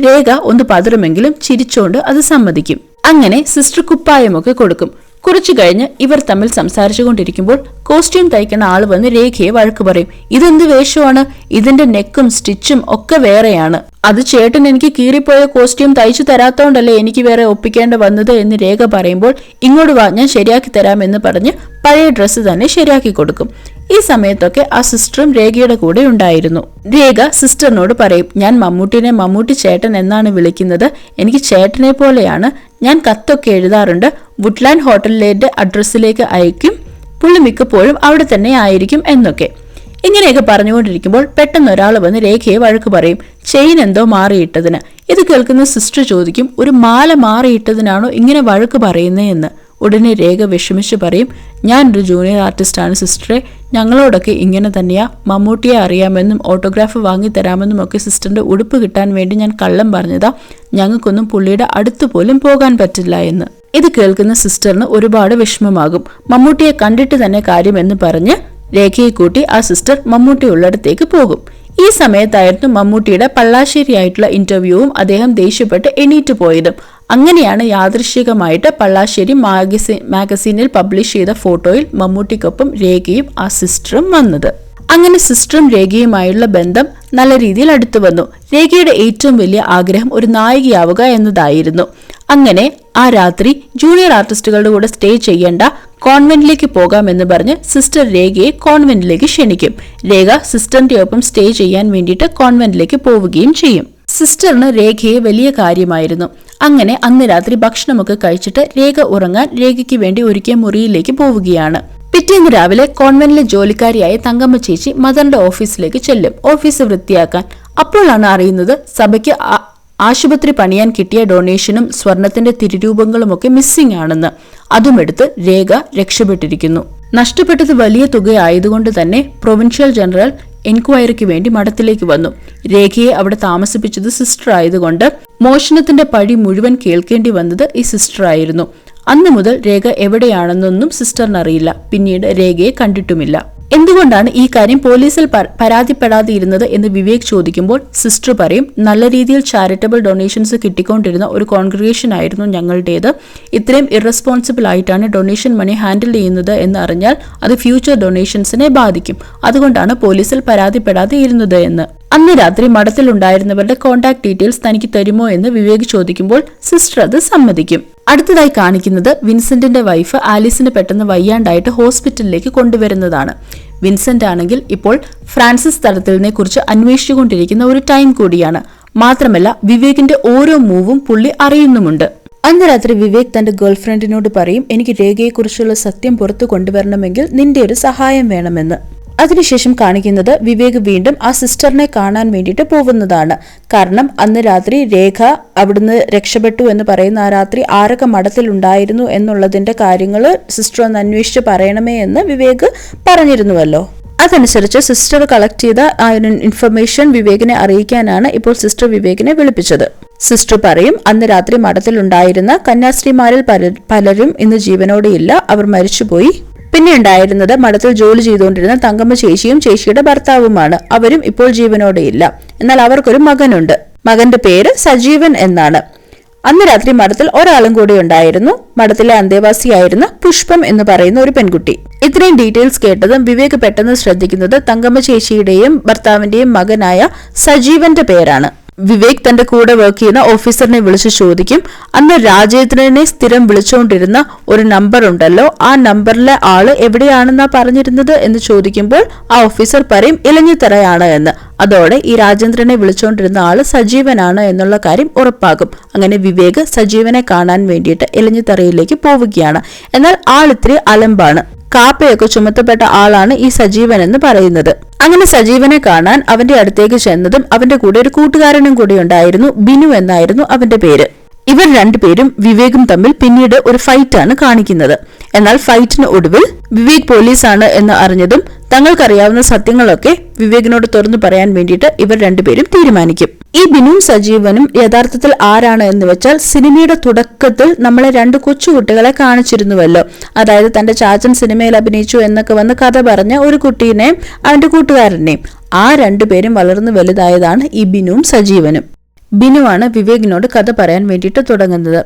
രേഖ ഒന്ന് പതറുമെങ്കിലും ചിരിച്ചോണ്ട് അത് സമ്മതിക്കും. അങ്ങനെ സിസ്റ്റർ കുപ്പായമൊക്കെ കൊടുക്കും. കുറച്ചു കഴിഞ്ഞ് ഇവർ തമ്മിൽ സംസാരിച്ചുകൊണ്ടിരിക്കുമ്പോൾ കോസ്റ്റ്യൂം തയ്ക്കുന്ന ആള് വന്ന് രേഖയെ വഴക്ക് പറയും. ഇതെന്ത് വേഷമാണ്, ഇതിന്റെ നെക്കും സ്റ്റിച്ചും ഒക്കെ വേറെയാണ്. അത് ചേട്ടൻ എനിക്ക് കീറിപ്പോയ കോസ്റ്റ്യൂം തയ്ച്ചു തരാത്തോണ്ടല്ലേ എനിക്ക് വേറെ ഒപ്പിക്കേണ്ട വന്നത് എന്ന് രേഖ പറയുമ്പോൾ, ഇങ്ങോട്ട് വാ ഞാൻ ശരിയാക്കി തരാമെന്ന് പറഞ്ഞ് പഴയ ഡ്രസ്സ് തന്നെ ശരിയാക്കി കൊടുക്കും. ഈ സമയത്തൊക്കെ ആ സിസ്റ്ററും രേഖയുടെ കൂടെ ഉണ്ടായിരുന്നു. രേഖ സിസ്റ്ററിനോട് പറയും, ഞാൻ മമ്മൂട്ടിനെ മമ്മൂട്ടി ചേട്ടൻ എന്നാണ് വിളിക്കുന്നത്, എനിക്ക് ചേട്ടനെ പോലെയാണ്, ഞാൻ കത്തൊക്കെ എഴുതാറുണ്ട്, വുഡ്ലാൻഡ് ഹോട്ടലിലെ അഡ്രസ്സിലേക്ക് അയക്കും, പുള്ളി മിക്കപ്പോഴും അവിടെ തന്നെ ആയിരിക്കും എന്നൊക്കെ. ഇങ്ങനെയൊക്കെ പറഞ്ഞുകൊണ്ടിരിക്കുമ്പോൾ പെട്ടെന്ന് ഒരാൾ വന്ന് രേഖയെ വഴക്ക് പറയും, ചെയിൻ എന്തോ മാറിയിട്ടതിന്. ഇത് കേൾക്കുന്ന സിസ്റ്റർ ചോദിക്കും, ഒരു മാല മാറിയിട്ടതിനാണോ ഇങ്ങനെ വഴക്ക് പറയുന്നേ എന്ന്. ഉടനെ രേഖ വിഷമിച്ച് പറയും, ഞാനൊരു ജൂനിയർ ആർട്ടിസ്റ്റാണ് സിസ്റ്ററെ, ഞങ്ങളോടൊക്കെ ഇങ്ങനെ തന്നെയാ, മമ്മൂട്ടിയെ അറിയാമെന്നും ഓട്ടോഗ്രാഫ് വാങ്ങിത്തരാമെന്നും ഒക്കെ സിസ്റ്ററിന്റെ ഉടുപ്പ് കിട്ടാൻ വേണ്ടി ഞാൻ കള്ളം പറഞ്ഞതാ, ഞങ്ങൾക്കൊന്നും പുള്ളിയുടെ അടുത്തു പോലും പോകാൻ പറ്റില്ല എന്ന്. ഇത് കേൾക്കുന്ന സിസ്റ്ററിന് ഒരുപാട് വിഷമമാകും. മമ്മൂട്ടിയെ കണ്ടിട്ട് തന്നെ കാര്യമെന്ന് പറഞ്ഞ് രേഖയെ കൂട്ടി ആ സിസ്റ്റർ മമ്മൂട്ടി ഉള്ളിടത്തേക്ക് പോകും. ഈ സമയത്തായിരുന്നു മമ്മൂട്ടിയുടെ പള്ളാശ്ശേരി ആയിട്ടുള്ള ഇന്റർവ്യൂവും അദ്ദേഹം ദേഷ്യപ്പെട്ട് എണീറ്റ് പോയതും. അങ്ങനെയാണ് യാദൃശ്ചികമായിട്ട് പള്ളാശ്ശേരി മാഗസീനിൽ പബ്ലിഷ് ചെയ്ത ഫോട്ടോയിൽ മമ്മൂട്ടിക്കൊപ്പം രേഖയും ആ സിസ്റ്ററും വന്നത്. അങ്ങനെ സിസ്റ്ററും രേഖയുമായുള്ള ബന്ധം നല്ല രീതിയിൽ അടുത്തു വന്നു. രേഖയുടെ ഏറ്റവും വലിയ ആഗ്രഹം ഒരു നായികയാവുക എന്നതായിരുന്നു. അങ്ങനെ ആ രാത്രി ജൂനിയർ ആർട്ടിസ്റ്റുകളുടെ കൂടെ സ്റ്റേ ചെയ്യേണ്ട, കോൺവെന്റിലേക്ക് പോകാമെന്ന് പറഞ്ഞ് സിസ്റ്റർ രേഖയെ കോൺവെന്റിലേക്ക് ക്ഷണിക്കും. രേഖ സിസ്റ്ററിന്റെ ഒപ്പം സ്റ്റേ ചെയ്യാൻ വേണ്ടിയിട്ട് കോൺവെന്റിലേക്ക് പോവുകയും ചെയ്യും. സിസ്റ്ററിന് രേഖയെ വലിയ കാര്യമായിരുന്നു. അങ്ങനെ അന്ന് രാത്രി ഭക്ഷണമൊക്കെ കഴിച്ചിട്ട് രേഖ ഉറങ്ങാൻ രേഖയ്ക്ക് വേണ്ടി ഒരുക്കിയ മുറിയിലേക്ക് പോവുകയാണ്. പിറ്റേന്ന് രാവിലെ കോൺവെന്റിലെ ജോലിക്കാരിയായ തങ്കമ്മ ചേച്ചി മദറിന്റെ ഓഫീസിലേക്ക് ചെല്ലും, ഓഫീസ് വൃത്തിയാക്കാൻ. അപ്പോഴാണ് അറിയുന്നത് സഭയ്ക്ക് ആശുപത്രി പണിയാൻ കിട്ടിയ ഡൊണേഷനും സ്വർണത്തിന്റെ തിരുരൂപങ്ങളുമൊക്കെ മിസ്സിംഗ് ആണെന്ന്. അതുമെടുത്ത് രേഖ രക്ഷപ്പെട്ടിരിക്കുന്നു. നഷ്ടപ്പെട്ടത് വലിയ തുകയായതുകൊണ്ട് തന്നെ പ്രൊവിൻഷ്യൽ ജനറൽ എൻക്വയറിക്ക് വേണ്ടി മഠത്തിലേക്ക് വന്നു. രേഖയെ അവിടെ താമസിപ്പിച്ചത് സിസ്റ്റർ ആയതുകൊണ്ട് മോഷണത്തിന്റെ പഴി മുഴുവൻ കേൾക്കേണ്ടി വന്നത് ഈ സിസ്റ്റർ ആയിരുന്നു. അന്നു മുതൽ രേഖ എവിടെയാണെന്നൊന്നും സിസ്റ്ററിനറിയില്ല. പിന്നീട് രേഖയെ കണ്ടിട്ടുമില്ല. എന്തുകൊണ്ടാണ് ഈ കാര്യം പോലീസിൽ പരാതിപ്പെടാതിരുന്നത് എന്ന് വിവേക് ചോദിക്കുമ്പോൾ സിസ്റ്റർ പറയും, നല്ല രീതിയിൽ ചാരിറ്റബിൾ ഡൊണേഷൻസ് കിട്ടിക്കൊണ്ടിരുന്ന ഒരു കോൺഗ്രിഗേഷൻ ആയിരുന്നു ഞങ്ങളുടേത്. ഇത്രയും ഇറസ്പോൺസിബിൾ ആയിട്ടാണ് ഡൊണേഷൻ മണി ഹാൻഡിൽ ചെയ്യുന്നത് എന്ന് അറിഞ്ഞാൽ അത് ഫ്യൂച്ചർ ഡൊണേഷൻസിനെ ബാധിക്കും. അതുകൊണ്ടാണ് പോലീസിൽ പരാതിപ്പെടാതെ ഇരുന്നത് എന്ന്. അന്ന് രാത്രി മഠത്തിലുണ്ടായിരുന്നവരുടെ കോൺടാക്ട് ഡീറ്റെയിൽസ് തനിക്ക് തരുമോ എന്ന് വിവേക് ചോദിക്കുമ്പോൾ സിസ്റ്റർ അത് സമ്മതിക്കും. അടുത്തതായി കാണിക്കുന്നത് വിൻസെന്റിന്റെ വൈഫ് ആലീസിന് പെട്ടെന്ന് വയ്യാണ്ടായിട്ട് ഹോസ്പിറ്റലിലേക്ക് കൊണ്ടുവരുന്നതാണ്. വിൻസെന്റ് ആണെങ്കിൽ ഇപ്പോൾ ഫ്രാൻസിസ് തടത്തിലിനെ കുറിച്ച് അന്വേഷിച്ചുകൊണ്ടിരിക്കുന്ന ഒരു ടൈം കൂടിയാണ്. മാത്രമല്ല വിവേകിന്റെ ഓരോ മൂവും പുള്ളി അറിയുന്നുമുണ്ട്. അന്ന് രാത്രി വിവേക് തന്റെ ഗേൾഫ്രണ്ടിനോട് പറയും, എനിക്ക് രേഖയെക്കുറിച്ചുള്ള സത്യം പുറത്തു കൊണ്ടുവരണമെങ്കിൽ നിന്റെ ഒരു സഹായം വേണമെന്ന്. അതിനുശേഷം കാണിക്കുന്നത് വിവേക് വീണ്ടും ആ സിസ്റ്ററിനെ കാണാൻ വേണ്ടിയിട്ട് പോകുന്നതാണ്. കാരണം അന്ന് രാത്രി രേഖ അവിടുന്ന് രക്ഷപ്പെട്ടു എന്ന് പറയുന്ന ആ രാത്രി ആരൊക്കെ മഠത്തിലുണ്ടായിരുന്നു എന്നുള്ളതിന്റെ കാര്യങ്ങൾ സിസ്റ്റർ ഒന്ന് അന്വേഷിച്ച് പറയണമേ എന്ന് വിവേക് പറഞ്ഞിരുന്നുവല്ലോ. അതനുസരിച്ച് സിസ്റ്റർ കളക്ട് ചെയ്ത ആ ഒരു ഇൻഫർമേഷൻ വിവേകിനെ അറിയിക്കാനാണ് ഇപ്പോൾ സിസ്റ്റർ വിവേകിനെ വിളിപ്പിച്ചത്. സിസ്റ്റർ പറയും, അന്ന് രാത്രി മഠത്തിലുണ്ടായിരുന്ന കന്യാസ്ത്രീമാരിൽ പലരും ഇന്ന് ജീവനോടെ ഇല്ല, അവർ മരിച്ചുപോയി. പിന്നെ ഉണ്ടായിരുന്നത് മഠത്തിൽ ജോലി ചെയ്തുകൊണ്ടിരുന്ന തങ്കമ്മ ചേച്ചിയും ചേച്ചിയുടെ ഭർത്താവുമാണ്. അവരും ഇപ്പോൾ ജീവനോടെ ഇല്ല. എന്നാൽ അവർക്കൊരു മകനുണ്ട്. മകന്റെ പേര് സജീവൻ എന്നാണ്. അന്ന് രാത്രി മഠത്തിൽ ഒരാളും കൂടി ഉണ്ടായിരുന്നു. മഠത്തിലെ അന്തേവാസിയായിരുന്ന പുഷ്പം എന്ന് പറയുന്ന ഒരു പെൺകുട്ടി. ഇത്രയും ഡീറ്റെയിൽസ് കേട്ടതും വിവേക് പെട്ടെന്ന് ശ്രദ്ധിക്കുന്നത് തങ്കമ്മ ചേച്ചിയുടെയും ഭർത്താവിന്റെയും മകനായ സജീവന്റെ പേരാണ്. വിവേക് തന്റെ കൂടെ വർക്ക് ചെയ്യുന്ന ഓഫീസറിനെ വിളിച്ച് ചോദിക്കും, അന്ന് രാജേന്ദ്രനെ സ്ഥിരം വിളിച്ചുകൊണ്ടിരുന്ന ഒരു നമ്പർ ഉണ്ടല്ലോ, ആ നമ്പറിലെ ആള് എവിടെയാണെന്നാ പറഞ്ഞിരുന്നത് എന്ന് ചോദിക്കുമ്പോൾ ആ ഓഫീസർ പറയും ഇലഞ്ഞിത്തറയാണ് എന്ന്. അതോടെ ഈ രാജേന്ദ്രനെ വിളിച്ചുകൊണ്ടിരുന്ന ആള് സജീവനാണ് എന്നുള്ള കാര്യം ഉറപ്പാകും. അങ്ങനെ വിവേക് സജീവനെ കാണാൻ വേണ്ടിയിട്ട് ഇലഞ്ഞിത്തറയിലേക്ക് പോവുകയാണ്. എന്നാൽ ആളിത്തിരി അലമ്പാണ്. കാപ്പയൊക്കെ ചുമത്തപ്പെട്ട ആളാണ് ഈ സജീവൻ എന്ന് പറയുന്നത്. അങ്ങനെ സജീവനെ കാണാൻ അവന്റെ അടുത്തേക്ക് ചെന്നതും അവന്റെ കൂടെ ഒരു കൂട്ടുകാരനും കൂടി ഉണ്ടായിരുന്നു. ബിനു എന്നായിരുന്നു അവന്റെ പേര്. ഇവർ രണ്ടുപേരും വിവേകും തമ്മിൽ പിന്നീട് ഒരു ഫൈറ്റാണ് കാണിക്കുന്നത്. എന്നാൽ ഫൈറ്റിന് ഒടുവിൽ വിവേക് പോലീസാണ് എന്ന് അറിഞ്ഞതും തങ്ങൾക്കറിയാവുന്ന സത്യങ്ങളൊക്കെ വിവേകിനോട് തുറന്നു പറയാൻ വേണ്ടിയിട്ട് ഇവർ രണ്ടുപേരും തീരുമാനിക്കും. ഈ ബിനുവും സജീവനും യഥാർത്ഥത്തിൽ ആരാണ് എന്ന് വെച്ചാൽ സിനിമയുടെ തുടക്കത്തിൽ നമ്മളെ രണ്ട് കൊച്ചുകുട്ടികളെ കാണിച്ചിരുന്നുവല്ലോ. അതായത് തന്റെ ചാച്ചൻ സിനിമയിൽ അഭിനയിച്ചു എന്നൊക്കെ വന്ന് കഥ പറഞ്ഞ ഒരു കുട്ടീനെയും അവന്റെ കൂട്ടുകാരനെയും. ആ രണ്ടുപേരും വളർന്നു വലുതായതാണ് ഈ ബിനുവും സജീവനും. ബിനുവാണ് വിവേകിനോട് കഥ പറയാൻ വേണ്ടിയിട്ട് തുടങ്ങുന്നത്.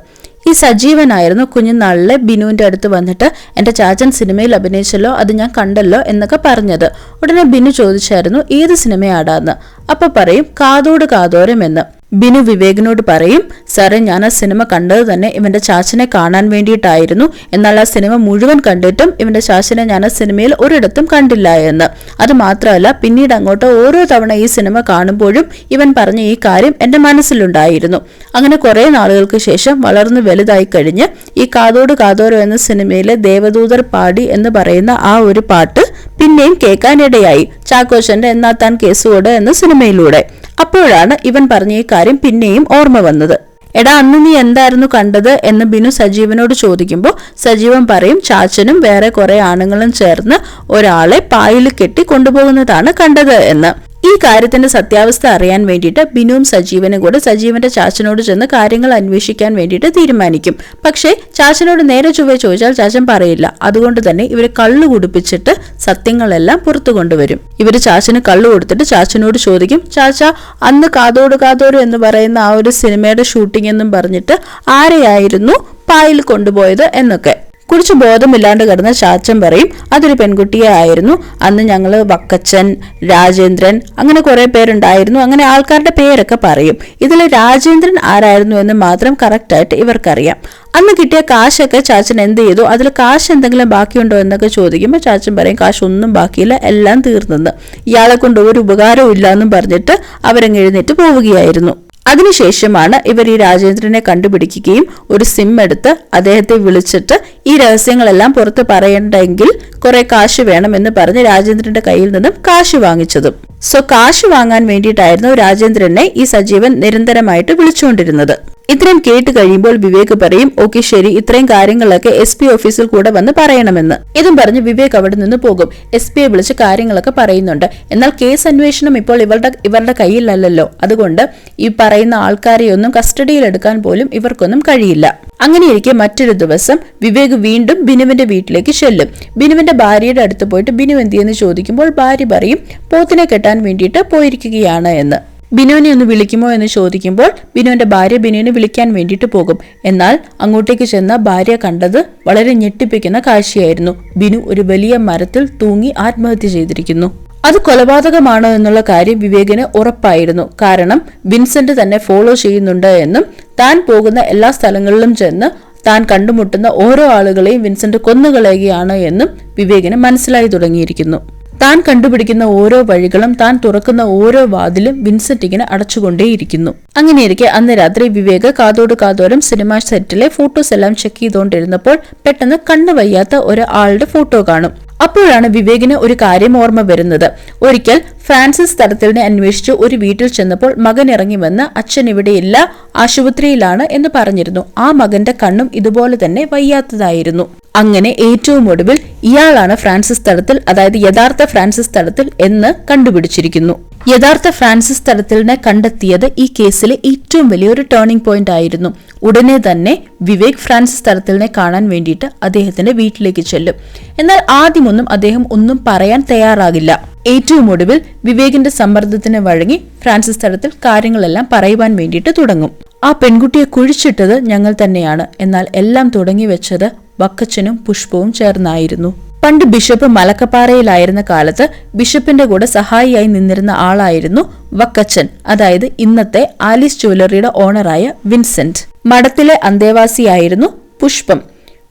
ഈ സജീവനായിരുന്നു കുഞ്ഞുനാളിലെ ബിനുവിന്റെ അടുത്ത് വന്നിട്ട് എന്റെ ചാച്ചൻ സിനിമയിൽ അഭിനയിച്ചല്ലോ, അത് ഞാൻ കണ്ടല്ലോ എന്നൊക്കെ പറഞ്ഞത്. ഉടനെ ബിനു ചോദിച്ചായിരുന്നു ഏത് സിനിമയാടാന്ന്. അപ്പൊ പറയും കാതോട് കാതോരം എന്ന്. ബിനു വിവേകിനോട് പറയും, സാറേ ഞാൻ ആ സിനിമ കണ്ടത് തന്നെ ഇവന്റെ ചാച്ചനെ കാണാൻ വേണ്ടിയിട്ടായിരുന്നു. എന്നാൽ ആ സിനിമ മുഴുവൻ കണ്ടിട്ടും ഇവന്റെ ചാച്ചനെ ഞാൻ ആ സിനിമയിൽ ഒരിടത്തും കണ്ടില്ല എന്ന്. അത് മാത്രമല്ല പിന്നീട് അങ്ങോട്ട് ഓരോ തവണ ഈ സിനിമ കാണുമ്പോഴും ഇവൻ പറഞ്ഞ ഈ കാര്യം എന്റെ മനസ്സിലുണ്ടായിരുന്നു. അങ്ങനെ കുറെ നാളുകൾക്ക് ശേഷം വളർന്നു വലുതായി കഴിഞ്ഞ് ഈ കാതോട് കാതോരം എന്ന സിനിമയിലെ ദേവദൂതർ പാടി എന്ന് പറയുന്ന ആ ഒരു പാട്ട് പിന്നെയും കേൾക്കാനിടയായി, ചാക്കോച്ചന്റെ എന്നാ താൻ കേസുകോട് എന്ന സിനിമയിലൂടെ. അപ്പോഴാണ് ഇവൻ പറഞ്ഞ ഈ കാര്യം പിന്നെയും ഓർമ്മ വന്നത്. എടാ അന്ന് നീ എന്തായിരുന്നു കണ്ടത് എന്ന് ബിനു സജീവനോട് ചോദിക്കുമ്പോൾ സജീവൻ പറയും ചാച്ചനും വേറെ കുറെ ആണുങ്ങളും ചേർന്ന് ഒരാളെ പായിൽ കെട്ടി കൊണ്ടുപോകുന്നതാണ് കണ്ടത് എന്ന്. ഈ കാര്യത്തിന്റെ സത്യാവസ്ഥ അറിയാൻ വേണ്ടിയിട്ട് ബിനുവും സജീവനും കൂടെ സജീവന്റെ ചാച്ചനോട് ചെന്ന് കാര്യങ്ങൾ അന്വേഷിക്കാൻ വേണ്ടിയിട്ട് തീരുമാനിക്കും. പക്ഷേ ചാച്ചനോട് നേരെ ചൊവ്വേ ചോദിച്ചാൽ ചാച്ചൻ പറയില്ല. അതുകൊണ്ട് തന്നെ ഇവര് കള്ളു കുടിപ്പിച്ചിട്ട് സത്യങ്ങളെല്ലാം പുറത്തു കൊണ്ടുവരും. ഇവര് ചാച്ചന് കള്ളു കൊടുത്തിട്ട് ചാച്ചനോട് ചോദിക്കും, ചാച്ച അന്ന് കാതോട് കാതോട് എന്ന് പറയുന്ന ആ ഒരു സിനിമയുടെ ഷൂട്ടിംഗ് എന്നും പറഞ്ഞിട്ട് ആരെയായിരുന്നു പായിൽ കൊണ്ടുപോയത് എന്നൊക്കെ. കുറിച്ച് ബോധമില്ലാണ്ട് കിടന്ന ചാച്ചൻ പറയും അതൊരു പെൺകുട്ടിയെ ആയിരുന്നു. അന്ന് ഞങ്ങള് വക്കച്ചൻ, രാജേന്ദ്രൻ അങ്ങനെ കുറെ പേരുണ്ടായിരുന്നു. അങ്ങനെ ആൾക്കാരുടെ പേരൊക്കെ പറയും. ഇതിൽ രാജേന്ദ്രൻ ആരായിരുന്നു എന്ന് മാത്രം കറക്റ്റായിട്ട് ഇവർക്കറിയാം. അന്ന് കിട്ടിയ കാശൊക്കെ ചാച്ചൻ എന്ത് ചെയ്തു, അതിൽ കാശ് എന്തെങ്കിലും ബാക്കിയുണ്ടോ എന്നൊക്കെ ചോദിക്കുമ്പോൾ ചാച്ചൻ പറയും കാശ് ഒന്നും ബാക്കിയില്ല, എല്ലാം തീർന്നെന്ന്. ഇയാളെ കൊണ്ട് ഒരു ഉപകാരവും ഇല്ല എന്നും പറഞ്ഞിട്ട് അവരങ്ങ് എഴുന്നേറ്റ് പോവുകയായിരുന്നു. അതിനുശേഷമാണ് ഇവർ ഈ രാജേന്ദ്രനെ കണ്ടുപിടിക്കുകയും ഒരു സിം എടുത്ത് അദ്ദേഹത്തെ വിളിച്ചിട്ട് ഈ രഹസ്യങ്ങളെല്ലാം പുറത്ത് പറയണ്ടെങ്കിൽ കുറെ കാശ് വേണമെന്ന് പറഞ്ഞ് രാജേന്ദ്രന്റെ കയ്യിൽ നിന്നും കാശ് വാങ്ങിച്ചതും. സോ കാശ് വാങ്ങാൻ വേണ്ടിയിട്ടായിരുന്നു രാജേന്ദ്രനെ ഈ സജീവൻ നിരന്തരമായിട്ട് വിളിച്ചുകൊണ്ടിരുന്നത്. ഇത്രയും കേട്ട് കഴിയുമ്പോൾ വിവേക് പറയും ഓക്കെ ശരി, ഇത്രയും കാര്യങ്ങളൊക്കെ SP ഓഫീസിൽ കൂടെ വന്ന് പറയണമെന്ന്. ഇതും പറഞ്ഞ് വിവേക് അവിടെ നിന്ന് പോകും. SP വിളിച്ച് കാര്യങ്ങളൊക്കെ പറയുന്നുണ്ട്. എന്നാൽ കേസ് അന്വേഷണം ഇപ്പോൾ ഇവരുടെ കയ്യിലല്ലല്ലോ. അതുകൊണ്ട് ഈ പറയുന്ന ആൾക്കാരെയൊന്നും കസ്റ്റഡിയിൽ എടുക്കാൻ പോലും ഇവർക്കൊന്നും കഴിയില്ല. അങ്ങനെയിരിക്കെ മറ്റൊരു ദിവസം വിവേക് വീണ്ടും ബിനുവിന്റെ വീട്ടിലേക്ക് ചെല്ലും. ബിനുവിന്റെ ഭാര്യയുടെ അടുത്ത് പോയിട്ട് ബിനു എന്തിയെന്ന് ചോദിക്കുമ്പോൾ ഭാര്യ പറയും പോത്തിനെ കെട്ടാൻ വേണ്ടിയിട്ട് പോയിരിക്കുകയാണ് എന്ന്. ബിനുവിനെ ഒന്ന് വിളിക്കുമോ എന്ന് ചോദിക്കുമ്പോൾ ബിനുവിന്റെ ഭാര്യ ബിനുവിനെ വിളിക്കാൻ വേണ്ടിയിട്ട് പോകും. എന്നാൽ അങ്ങോട്ടേക്ക് ചെന്ന ഭാര്യ കണ്ടത് വളരെ ഞെട്ടിപ്പിക്കുന്ന കാഴ്ചയായിരുന്നു. ബിനു ഒരു വലിയ മരത്തിൽ തൂങ്ങി ആത്മഹത്യ ചെയ്തിരിക്കുന്നു. അത് കൊലപാതകമാണോ എന്നുള്ള കാര്യം വിവേകിന് ഉറപ്പായിരുന്നു. കാരണം വിൻസെന്റ് തന്നെ ഫോളോ ചെയ്യുന്നുണ്ട് എന്നും താൻ പോകുന്ന എല്ലാ സ്ഥലങ്ങളിലും ചെന്ന് താൻ കണ്ടുമുട്ടുന്ന ഓരോ ആളുകളെയും വിൻസെന്റ് കൊന്നുകളയുകയാണ് എന്നും വിവേകിന് മനസ്സിലായി തുടങ്ങിയിരിക്കുന്നു. താൻ കണ്ടുപിടിക്കുന്ന ഓരോ വഴികളും താൻ തുറക്കുന്ന ഓരോ വാതിലും വിൻസെന്റ് ഇങ്ങനെ അടച്ചുകൊണ്ടേയിരിക്കുന്നു. അങ്ങനെയിരിക്കെ അന്ന് രാത്രി വിവേക് കാതോട് കാതോരം സിനിമ സെറ്റിലെ ഫോട്ടോസ് എല്ലാം ചെക്ക് ചെയ്തുകൊണ്ടിരുന്നപ്പോൾ പെട്ടെന്ന് കണ്ണു വയ്യാത്ത ഒരാളുടെ ഫോട്ടോ കാണും. അപ്പോഴാണ് വിവേകിന് ഒരു കാര്യം ഓർമ്മ വരുന്നത്. ഒരിക്കൽ ഫ്രാൻസിസ് തടത്തിലിനെ അന്വേഷിച്ച് ഒരു വീട്ടിൽ ചെന്നപ്പോൾ മകൻ ഇറങ്ങി വന്ന് അച്ഛൻ ഇവിടെയില്ല, ആശുപത്രിയിലാണ് എന്ന് പറഞ്ഞിരുന്നു. ആ മകന്റെ കണ്ണും ഇതുപോലെ തന്നെ വയ്യാത്തതായിരുന്നു. അങ്ങനെ ഏറ്റവും ഒടുവിൽ ഇയാളാണ് ഫ്രാൻസിസ് തടത്തിൽ, അതായത് യഥാർത്ഥ ഫ്രാൻസിസ് തടത്തിൽ എന്ന് കണ്ടുപിടിച്ചിരിക്കുന്നു. യഥാർത്ഥ ഫ്രാൻസിസ് തടത്തിലിനെ കണ്ടെത്തിയത് ഈ കേസിലെ ഏറ്റവും വലിയൊരു ടേണിംഗ് പോയിന്റ് ആയിരുന്നു. ഉടനെ തന്നെ വിവേക് ഫ്രാൻസിസ് തടത്തിലിനെ കാണാൻ വേണ്ടിയിട്ട് അദ്ദേഹത്തിന്റെ വീട്ടിലേക്ക് ചെല്ലും. എന്നാൽ ആദ്യമൊന്നും അദ്ദേഹം ഒന്നും പറയാൻ തയ്യാറാകില്ല. ഏറ്റവും ഒടുവിൽ വിവേകിന്റെ സമ്മർദ്ദത്തിന് വഴങ്ങി ഫ്രാൻസിസ് തടത്തിൽ കാര്യങ്ങളെല്ലാം പറയുവാൻ വേണ്ടിയിട്ട് തുടങ്ങും. ആ പെൺകുട്ടിയെ കുഴിച്ചിട്ടത് ഞങ്ങൾ തന്നെയാണ്, എന്നാൽ എല്ലാം തുടങ്ങി വെച്ചത് വക്കച്ചനും പുഷ്പവും ചേർന്നായിരുന്നു. പണ്ട് ബിഷപ്പ് മലക്കപ്പാറയിലായിരുന്ന കാലത്ത് ബിഷപ്പിന്റെ കൂടെ സഹായിയായി നിന്നിരുന്ന ആളായിരുന്നു വക്കച്ചൻ, അതായത് ഇന്നത്തെ ആലീസ് ജ്വല്ലറിയുടെ ഓണറായ വിൻസെന്റ്. മഠത്തിലെ അന്തേവാസിയായിരുന്നു പുഷ്പം.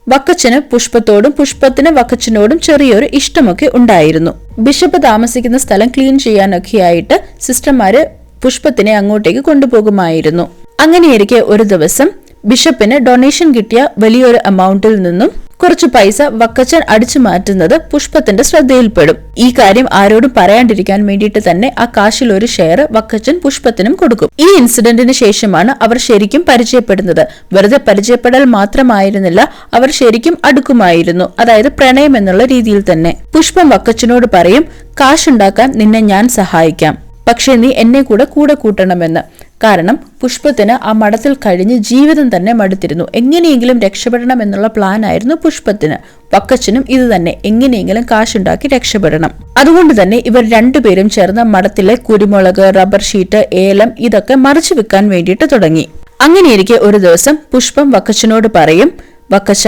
വക്കച്ചന് പുഷ്പത്തോടും പുഷ്പത്തിന് വക്കച്ചനോടും ചെറിയൊരു ഇഷ്ടമൊക്കെ ഉണ്ടായിരുന്നു. ബിഷപ്പ് താമസിക്കുന്ന സ്ഥലം ക്ലീൻ ചെയ്യാനൊക്കെയായിട്ട് സിസ്റ്റർമാര് പുഷ്പത്തിനെ അങ്ങോട്ടേക്ക് കൊണ്ടുപോകുമായിരുന്നു. അങ്ങനെയിരിക്കെ ഒരു ദിവസം ബിഷപ്പിന് ഡൊണേഷൻ കിട്ടിയ വലിയൊരു എമൗണ്ടിൽ നിന്നും കുറച്ചു പൈസ വക്കച്ചൻ അടിച്ചു മാറ്റുന്നത് പുഷ്പത്തിന്റെ ശ്രദ്ധയിൽപ്പെടും. ഈ കാര്യം ആരോടും പറയാണ്ടിരിക്കാൻ വേണ്ടിയിട്ട് തന്നെ ആ കാശിൽ ഒരു ഷെയർ വക്കച്ചൻ പുഷ്പത്തിനും കൊടുക്കും. ഈ ഇൻസിഡന്റിന് ശേഷമാണ് അവർ ശരിക്കും പരിചയപ്പെടുന്നത്. വെറുതെ പരിചയപ്പെടൽ മാത്രമായിരുന്നില്ല, അവർ ശരിക്കും അടുക്കുമായിരുന്നു, അതായത് പ്രണയം എന്നുള്ള രീതിയിൽ തന്നെ. പുഷ്പം വക്കച്ചനോട് പറയും, കാശുണ്ടാക്കാൻ നിന്നെ ഞാൻ സഹായിക്കാം, പക്ഷെ നീ എന്നെ കൂടെ കൂട്ടണമെന്ന്. കാരണം പുഷ്പത്തിന് ആ മഠത്തിൽ കഴിഞ്ഞ് ജീവിതം തന്നെ മടുത്തിരുന്നു. എങ്ങനെയെങ്കിലും രക്ഷപ്പെടണം എന്നുള്ള പ്ലാൻ ആയിരുന്നു പുഷ്പത്തിന്. വക്കച്ചനും ഇത് തന്നെ, എങ്ങനെയെങ്കിലും കാശുണ്ടാക്കി രക്ഷപ്പെടണം. അതുകൊണ്ട് തന്നെ ഇവർ രണ്ടുപേരും ചേർന്ന് മഠത്തിലെ കുരുമുളക്, റബ്ബർ ഷീറ്റ്, ഏലം ഇതൊക്കെ മറിച്ചു വെക്കാൻ വേണ്ടിയിട്ട് തുടങ്ങി. അങ്ങനെയിരിക്കെ ഒരു ദിവസം പുഷ്പം വക്കച്ചനോട് പറയും, വക്കച്ച,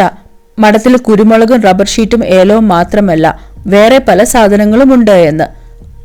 മഠത്തിൽ കുരുമുളകും റബ്ബർ ഷീറ്റും ഏലവും മാത്രമല്ല വേറെ പല സാധനങ്ങളും ഉണ്ട് എന്ന്.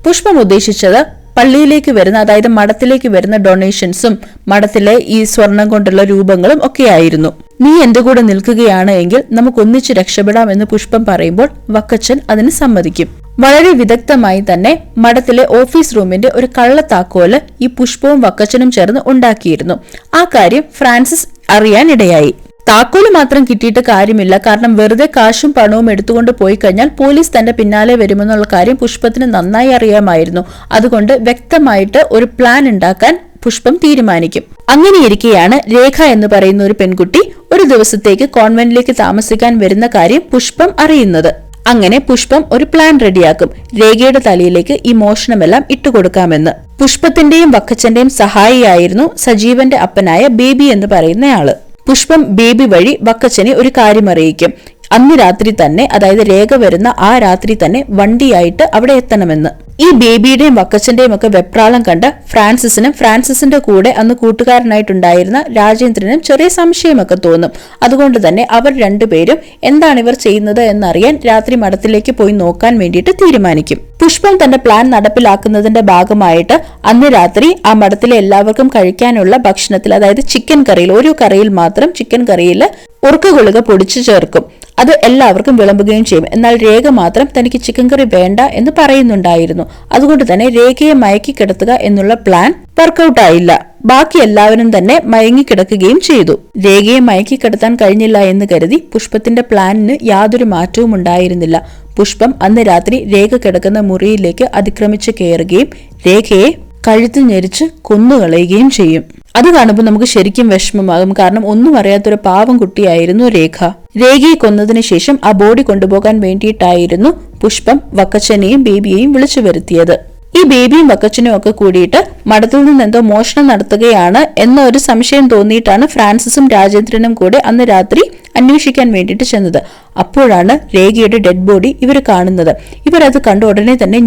പുഷ്പം ഉദ്ദേശിച്ചത് പള്ളിയിലേക്ക് വരുന്ന, അതായത് മഠത്തിലേക്ക് വരുന്ന ഡൊണേഷൻസും മഠത്തിലെ ഈ സ്വർണം കൊണ്ടുള്ള രൂപങ്ങളും ഒക്കെയായിരുന്നു. നീ എന്റെ കൂടെ നിൽക്കുകയാണ് എങ്കിൽ നമുക്കൊന്നിച്ച് രക്ഷപ്പെടാം എന്ന് പുഷ്പം പറയുമ്പോൾ വക്കച്ചൻ അതിന് സമ്മതിക്കും. വളരെ വിദഗ്ധമായി തന്നെ മഠത്തിലെ ഓഫീസ് റൂമിന്റെ ഒരു കള്ളത്താക്കോല് ഈ പുഷ്പവും വക്കച്ചനും ചേർന്ന് ഉണ്ടാക്കിയിരുന്നു. ആ കാര്യം ഫ്രാൻസിസ് അറിയാനിടയായി. താക്കോല് മാത്രം കിട്ടിയിട്ട് കാര്യമില്ല, കാരണം വെറുതെ കാശും പണവും എടുത്തുകൊണ്ട് പോയി കഴിഞ്ഞാൽ പോലീസ് തന്റെ പിന്നാലെ വരുമെന്നുള്ള കാര്യം പുഷ്പത്തിന് നന്നായി അറിയാമായിരുന്നു. അതുകൊണ്ട് വ്യക്തമായിട്ട് ഒരു പ്ലാൻ ഉണ്ടാക്കാൻ പുഷ്പം തീരുമാനിക്കും. അങ്ങനെയിരിക്കെയാണ് രേഖ എന്ന് പറയുന്ന ഒരു പെൺകുട്ടി ഒരു ദിവസത്തേക്ക് കോൺവെന്റിലേക്ക് താമസിക്കാൻ വരുന്ന കാര്യം പുഷ്പം അറിയുന്നത്. അങ്ങനെ പുഷ്പം ഒരു പ്ലാൻ റെഡിയാക്കും, രേഖയുടെ തലയിലേക്ക് ഈ മോഷണമെല്ലാം ഇട്ടുകൊടുക്കാമെന്ന്. പുഷ്പത്തിന്റെയും വക്കച്ചന്റെയും സഹായിയായിരുന്നു സജീവന്റെ അപ്പനായ ബേബി എന്ന് പറയുന്നയാള്. പുഷ്പം ബേബി വഴി വക്കച്ചനെ ഒരു കാര്യം അറിയിക്കും. അന്ന് രാത്രി തന്നെ, അതായത് രേഖ വരുന്ന ആ രാത്രി തന്നെ വണ്ടിയായിട്ട് അവിടെ എത്തണമെന്ന്. ഈ ബേബിയുടെയും വക്കച്ചന്റെയും ഒക്കെ വെപ്രാളം കണ്ട് ഫ്രാൻസിസിനും ഫ്രാൻസിസിന്റെ കൂടെ അന്ന് കൂട്ടുകാരനായിട്ടുണ്ടായിരുന്ന രാജേന്ദ്രനും ചെറിയ സംശയമൊക്കെ തോന്നും. അതുകൊണ്ട് തന്നെ അവർ രണ്ടുപേരും എന്താണ് ഇവർ ചെയ്യുന്നത് എന്നറിയാൻ രാത്രി മഠത്തിലേക്ക് പോയി നോക്കാൻ വേണ്ടിയിട്ട് തീരുമാനിക്കും. പുഷ്പം തന്റെ പ്ലാൻ നടപ്പിലാക്കുന്നതിന്റെ ഭാഗമായിട്ട് അന്ന് രാത്രി ആ മഠത്തിലെ എല്ലാവർക്കും കഴിക്കാനുള്ള ഭക്ഷണത്തിൽ, അതായത് ചിക്കൻ കറിയിൽ, ഒരു കറിയിൽ മാത്രം ചിക്കൻ കറിയിൽ ഉറുക്ക ഗുളിക പൊടിച്ചു ചേർക്കും. അത് എല്ലാവർക്കും വിളമ്പുകയും ചെയ്യും. എന്നാൽ രേഖ മാത്രം തനിക്ക് ചിക്കൻ കറി വേണ്ട എന്ന് പറയുന്നുണ്ടായിരുന്നു. അതുകൊണ്ട് തന്നെ രേഖയെ മയക്കി കിടത്തുക എന്നുള്ള പ്ലാൻ വർക്കൗട്ട് ആയില്ല. ബാക്കി എല്ലാവരും തന്നെ മയങ്ങിക്കിടക്കുകയും ചെയ്തു. രേഖയെ മയക്കി കിടത്താൻ കഴിഞ്ഞില്ല എന്ന് കരുതി പുഷ്പത്തിന്റെ പ്ലാനിന് യാതൊരു മാറ്റവും ഉണ്ടായിരുന്നില്ല. പുഷ്പം അന്ന് രാത്രി രേഖ കിടക്കുന്ന മുറിയിലേക്ക് അതിക്രമിച്ച് കയറുകയും രേഖയെ കഴുത്ത് ഞെരിച്ച് കൊന്നുകളയുകയും ചെയ്യും. അത് കാണുമ്പോൾ നമുക്ക് ശരിക്കും വിഷമമാകും. കാരണം ഒന്നും അറിയാത്തൊരു പാവം കുട്ടിയായിരുന്നു രേഖ. രേഖയെ കൊന്നതിന് ശേഷം ആ ബോഡി കൊണ്ടുപോകാൻ വേണ്ടിയിട്ടായിരുന്നു പുഷ്പം വക്കച്ചനെയും ബേബിയെയും വിളിച്ചു വരുത്തിയത്. ഈ ബേബിയും വക്കച്ചനും ഒക്കെ കൂടിയിട്ട് മഠത്തിൽ നിന്ന് എന്തോ മോഷണം നടത്തുകയാണ് എന്ന ഒരു സംശയം തോന്നിയിട്ടാണ് ഫ്രാൻസിസും രാജേന്ദ്രനും കൂടെ അന്ന് രാത്രി അന്വേഷിക്കാൻ വേണ്ടിയിട്ട് ചെന്നത്. അപ്പോഴാണ് രേഖയുടെ ഡെഡ് ബോഡി ഇവർ കാണുന്നത്. ഇവരത് കണ്ട ഉടനെ തന്നെ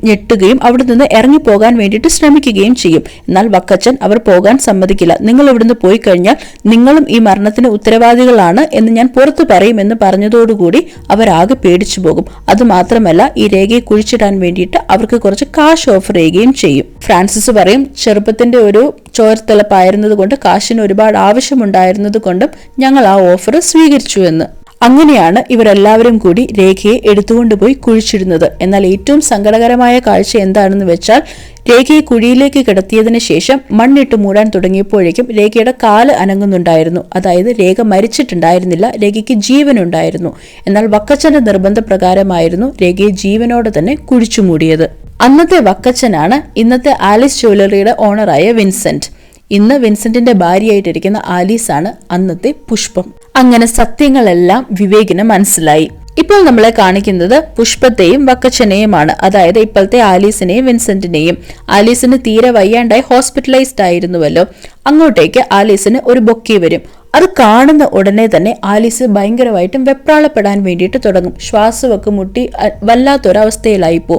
ഞെട്ടുകയും അവിടെ നിന്ന് ഇറങ്ങിപ്പോകാൻ വേണ്ടിയിട്ട് ശ്രമിക്കുകയും ചെയ്യും. എന്നാൽ വക്കച്ചൻ അവർ പോകാൻ സമ്മതിക്കില്ല. നിങ്ങൾ ഇവിടുന്ന് പോയി കഴിഞ്ഞാൽ നിങ്ങളും ഈ മരണത്തിന് ഉത്തരവാദികളാണ് എന്ന് ഞാൻ പുറത്തു പറയും എന്ന് പറഞ്ഞതോടുകൂടി അവരാകെ പേടിച്ചു പോകും. അതുമാത്രമല്ല, ഈ രേഖയെ കുഴിച്ചിടാൻ വേണ്ടിയിട്ട് അവർക്ക് കുറച്ച് കാശ് ഓഫർ ചെയ്യുകയും ചെയ്യും. ഫ്രാൻസിസ് പറയും, ചെറുപ്പത്തിന്റെ ഒരു ചോരത്തിളപ്പായിരുന്നത് കൊണ്ട് കാശിന് ഒരുപാട് ആവശ്യമുണ്ടായിരുന്നത് കൊണ്ടും ഞങ്ങൾ ആ ഓഫർ സ്വീകരിച്ചു എന്ന്. അങ്ങനെയാണ് ഇവരെല്ലാവരും കൂടി രേഖയെ എടുത്തുകൊണ്ടുപോയി കുഴിച്ചിടുന്നത്. എന്നാൽ ഏറ്റവും സങ്കടകരമായ കാഴ്ച എന്താണെന്ന് വെച്ചാൽ രേഖയെ കുഴിയിലേക്ക് കിടത്തിയതിന് ശേഷം മണ്ണിട്ട് മൂടാൻ തുടങ്ങിയപ്പോഴേക്കും രേഖയുടെ കാല് അനങ്ങുന്നുണ്ടായിരുന്നു. അതായത് രേഖ മരിച്ചിട്ടുണ്ടായിരുന്നില്ല, രേഖയ്ക്ക് ജീവനുണ്ടായിരുന്നു. എന്നാൽ വക്കച്ചന്റെ നിർബന്ധപ്രകാരമായിരുന്നു രേഖയെ ജീവനോടെ തന്നെ കുഴിച്ചു മൂടിയത്. അന്നത്തെ വക്കച്ചനാണ് ഇന്നത്തെ ആലിസ് ജ്വല്ലറിയുടെ ഓണറായ വിൻസെന്റ്. ഇന്ന് വിൻസെന്റിന്റെ ഭാര്യയായിട്ടിരിക്കുന്ന ആലീസ് ആണ് അന്നത്തെ പുഷ്പം. അങ്ങനെ സത്യങ്ങളെല്ലാം വിവേകിന് മനസ്സിലായി. ഇപ്പോൾ നമ്മളെ കാണിക്കുന്നത് പുഷ്പത്തെയും വക്കച്ചനെയുമാണ്. അതായത് ഇപ്പോഴത്തെ ആലീസിനെയും വിൻസെന്റിനെയും. ആലീസിന് തീരെ വയ്യാണ്ടായി ഹോസ്പിറ്റലൈസ്ഡ് ആയിരുന്നുവല്ലോ. അങ്ങോട്ടേക്ക് ആലീസിന് ഒരു ബൊക്കെ വരും. അത് കാണുന്ന ഉടനെ തന്നെ ആലീസ് ഭയങ്കരമായിട്ടും വെപ്രാളപ്പെടാൻ വേണ്ടിയിട്ട് തുടങ്ങും. ശ്വാസമൊക്കെ മുട്ടി വല്ലാത്തൊരവസ്ഥയിലായിപ്പോ.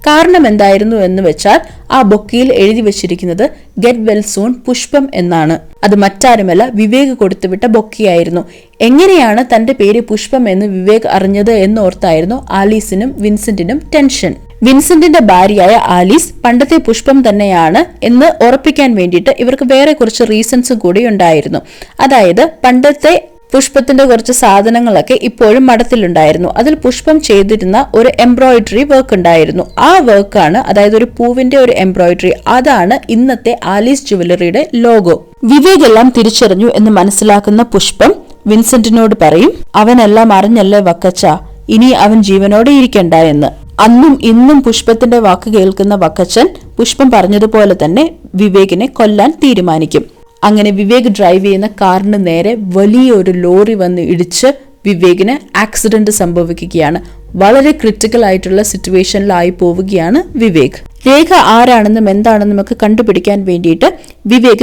കാരണം എന്തായിരുന്നു എന്ന് വെച്ചാൽ ആ ബൊക്കയിൽ എഴുതി വെച്ചിരിക്കുന്നത് ഗെറ്റ് വെൽ സൂൺ പുഷ്പം എന്നാണ്. അത് മറ്റാരുമല്ല, വിവേക് കൊടുത്തുവിട്ട ബൊക്കയായിരുന്നു. എങ്ങനെയാണ് തന്റെ പേര് പുഷ്പം എന്ന് വിവേക് അറിഞ്ഞത് എന്നോർത്തായിരുന്നു ആലീസിനും വിൻസെന്റിനും ടെൻഷൻ. വിൻസെന്റിന്റെ ഭാര്യയായ ആലീസ് പണ്ടത്തെ പുഷ്പം തന്നെയാണ് എന്ന് ഉറപ്പിക്കാൻ വേണ്ടിയിട്ട് ഇവർക്ക് വേറെ കുറച്ച് റീസൺസും കൂടി ഉണ്ടായിരുന്നു. അതായത് പണ്ടത്തെ പുഷ്പത്തിന്റെ കുറച്ച് സാധനങ്ങളൊക്കെ ഇപ്പോഴും മഠത്തിലുണ്ടായിരുന്നു. അതിൽ പുഷ്പം ചെയ്തിരുന്ന ഒരു എംബ്രോയിഡറി വർക്ക് ഉണ്ടായിരുന്നു. ആ വർക്കാണ്, അതായത് ഒരു പൂവിന്റെ ഒരു എംബ്രോയിഡറി, അതാണ് ഇന്നത്തെ ആലീസ് ജുവലറിയുടെ ലോഗോ. വിവേക് എല്ലാം തിരിച്ചറിഞ്ഞു എന്ന് മനസ്സിലാക്കുന്ന പുഷ്പം വിൻസെന്റിനോട് പറയും, അവനെല്ലാം അറിഞ്ഞല്ലേ വക്കച്ച, ഇനി അവൻ ജീവനോടെ ഇരിക്കണ്ട എന്ന്. അന്നും ഇന്നും പുഷ്പത്തിന്റെ വാക്ക് കേൾക്കുന്ന വക്കച്ചൻ പുഷ്പം പറഞ്ഞതുപോലെ തന്നെ വിവേകിനെ കൊല്ലാൻ തീരുമാനിക്കും. അങ്ങനെ വിവേക് ഡ്രൈവ് ചെയ്യുന്ന കാറിന് നേരെ വലിയൊരു ലോറി വന്ന് ഇടിച്ച് വിവേകിന് ആക്സിഡന്റ് സംഭവിക്കുകയാണ്. വളരെ ക്രിട്ടിക്കൽ ആയിട്ടുള്ള സിറ്റുവേഷനിലായി പോവുകയാണ് വിവേക്. രേഖ ആരാണെന്നും എന്താണെന്നും ഒക്കെ കണ്ടുപിടിക്കാൻ വേണ്ടിയിട്ട്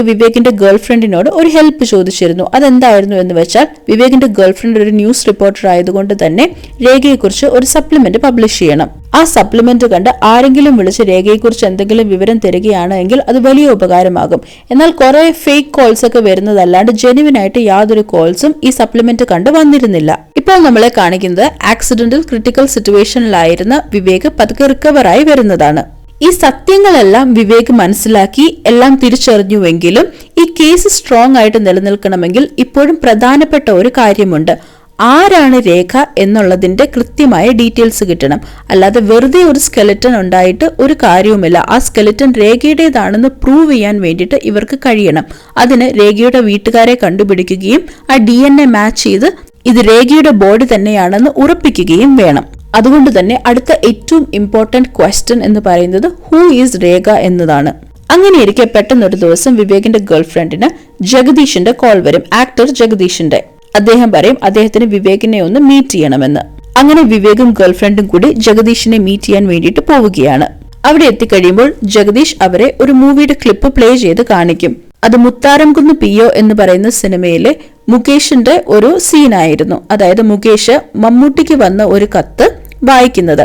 വിവേകിന്റെ ഗേൾഫ്രണ്ടിനോട് ഒരു ഹെൽപ്പ് ചോദിച്ചിരുന്നു. അതെന്തായിരുന്നു എന്ന് വെച്ചാൽ വിവേകിന്റെ ഗേൾഫ്രണ്ട് ഒരു ന്യൂസ് റിപ്പോർട്ടർ ആയതുകൊണ്ട് തന്നെ രേഖയെക്കുറിച്ച് ഒരു സപ്ലിമെന്റ് പബ്ലിഷ് ചെയ്യണം. ആ സപ്ലിമെന്റ് കണ്ട് ആരെങ്കിലും വിളിച്ച് രേഖയെക്കുറിച്ച് എന്തെങ്കിലും വിവരം തരികയാണെങ്കിൽ അത് വലിയ ഉപകാരമാകും. എന്നാൽ കുറെ ഫേക്ക് കോൾസ് ഒക്കെ വരുന്നതല്ലാണ്ട് ജെന്യുവൻ ആയിട്ട് യാതൊരു കോൾസും ഈ സപ്ലിമെന്റ് കണ്ട് വന്നിരുന്നില്ല. ഇപ്പോൾ നമ്മളെ കാണിക്കുന്നത് ആക്സിഡന്റൽ ക്രിട്ടിക്കൽ സിറ്റുവേഷനിലായിരുന്ന വിവേക് പതുക്കെ റിക്കവറായി വരുന്നതാണ്. ഈ സത്യങ്ങളെല്ലാം വിവേക് മനസ്സിലാക്കി എല്ലാം തിരിച്ചറിഞ്ഞുവെങ്കിലും ഈ കേസ് സ്ട്രോങ് ആയിട്ട് നിലനിൽക്കണമെങ്കിൽ ഇപ്പോഴും പ്രധാനപ്പെട്ട ഒരു കാര്യമുണ്ട്. ആരാണ് രേഖ എന്നുള്ളതിന്റെ കൃത്യമായ ഡീറ്റെയിൽസ് കിട്ടണം. അല്ലാതെ വെറുതെ ഒരു സ്കെലറ്റൻ ഉണ്ടായിട്ട് ഒരു കാര്യവുമില്ല. ആ സ്കെലറ്റൻ രേഖയുടേതാണെന്ന് പ്രൂവ് ചെയ്യാൻ വേണ്ടിയിട്ട് ഇവർക്ക് കഴിയണം. അതിന് രേഖയുടെ വീട്ടുകാരെ കണ്ടുപിടിക്കുകയും ആ DNA മാച്ച് ചെയ്ത് ഇത് രേഖയുടെ ബോഡി തന്നെയാണെന്ന് ഉറപ്പിക്കുകയും വേണം. അതുകൊണ്ട് തന്നെ അടുത്ത ഏറ്റവും ഇമ്പോർട്ടന്റ് ക്വസ്റ്റ്യൻ എന്ന് പറയുന്നത് ഹൂ ഈസ് രേഖ എന്നതാണ്. അങ്ങനെയിരിക്കെ പെട്ടെന്നൊരു ദിവസം വിവേകിന്റെ ഗേൾഫ്രണ്ടിന് ജഗദീഷിന്റെ കോൾ വരും, ആക്ടർ ജഗദീഷിന്റെ. അദ്ദേഹം പറയും അദ്ദേഹത്തിന് വിവേകിനെ ഒന്ന് മീറ്റ് ചെയ്യണമെന്ന്. അങ്ങനെ വിവേകും ഗേൾഫ്രണ്ടും കൂടി ജഗദീഷിനെ മീറ്റ് ചെയ്യാൻ വേണ്ടിയിട്ട് പോവുകയാണ്. അവിടെ എത്തിക്കഴിയുമ്പോൾ ജഗദീഷ് അവരെ ഒരു മൂവിയുടെ ക്ലിപ്പ് പ്ലേ ചെയ്ത് കാണിക്കും. അത് മുത്താരംകുന്ന് പിയോ എന്ന് പറയുന്ന സിനിമയിലെ മുകേഷിന്റെ ഒരു സീനായിരുന്നു. അതായത് മുകേഷ് മമ്മൂട്ടിക്ക് വന്ന ഒരു കത്ത് വായിക്കുന്നത്.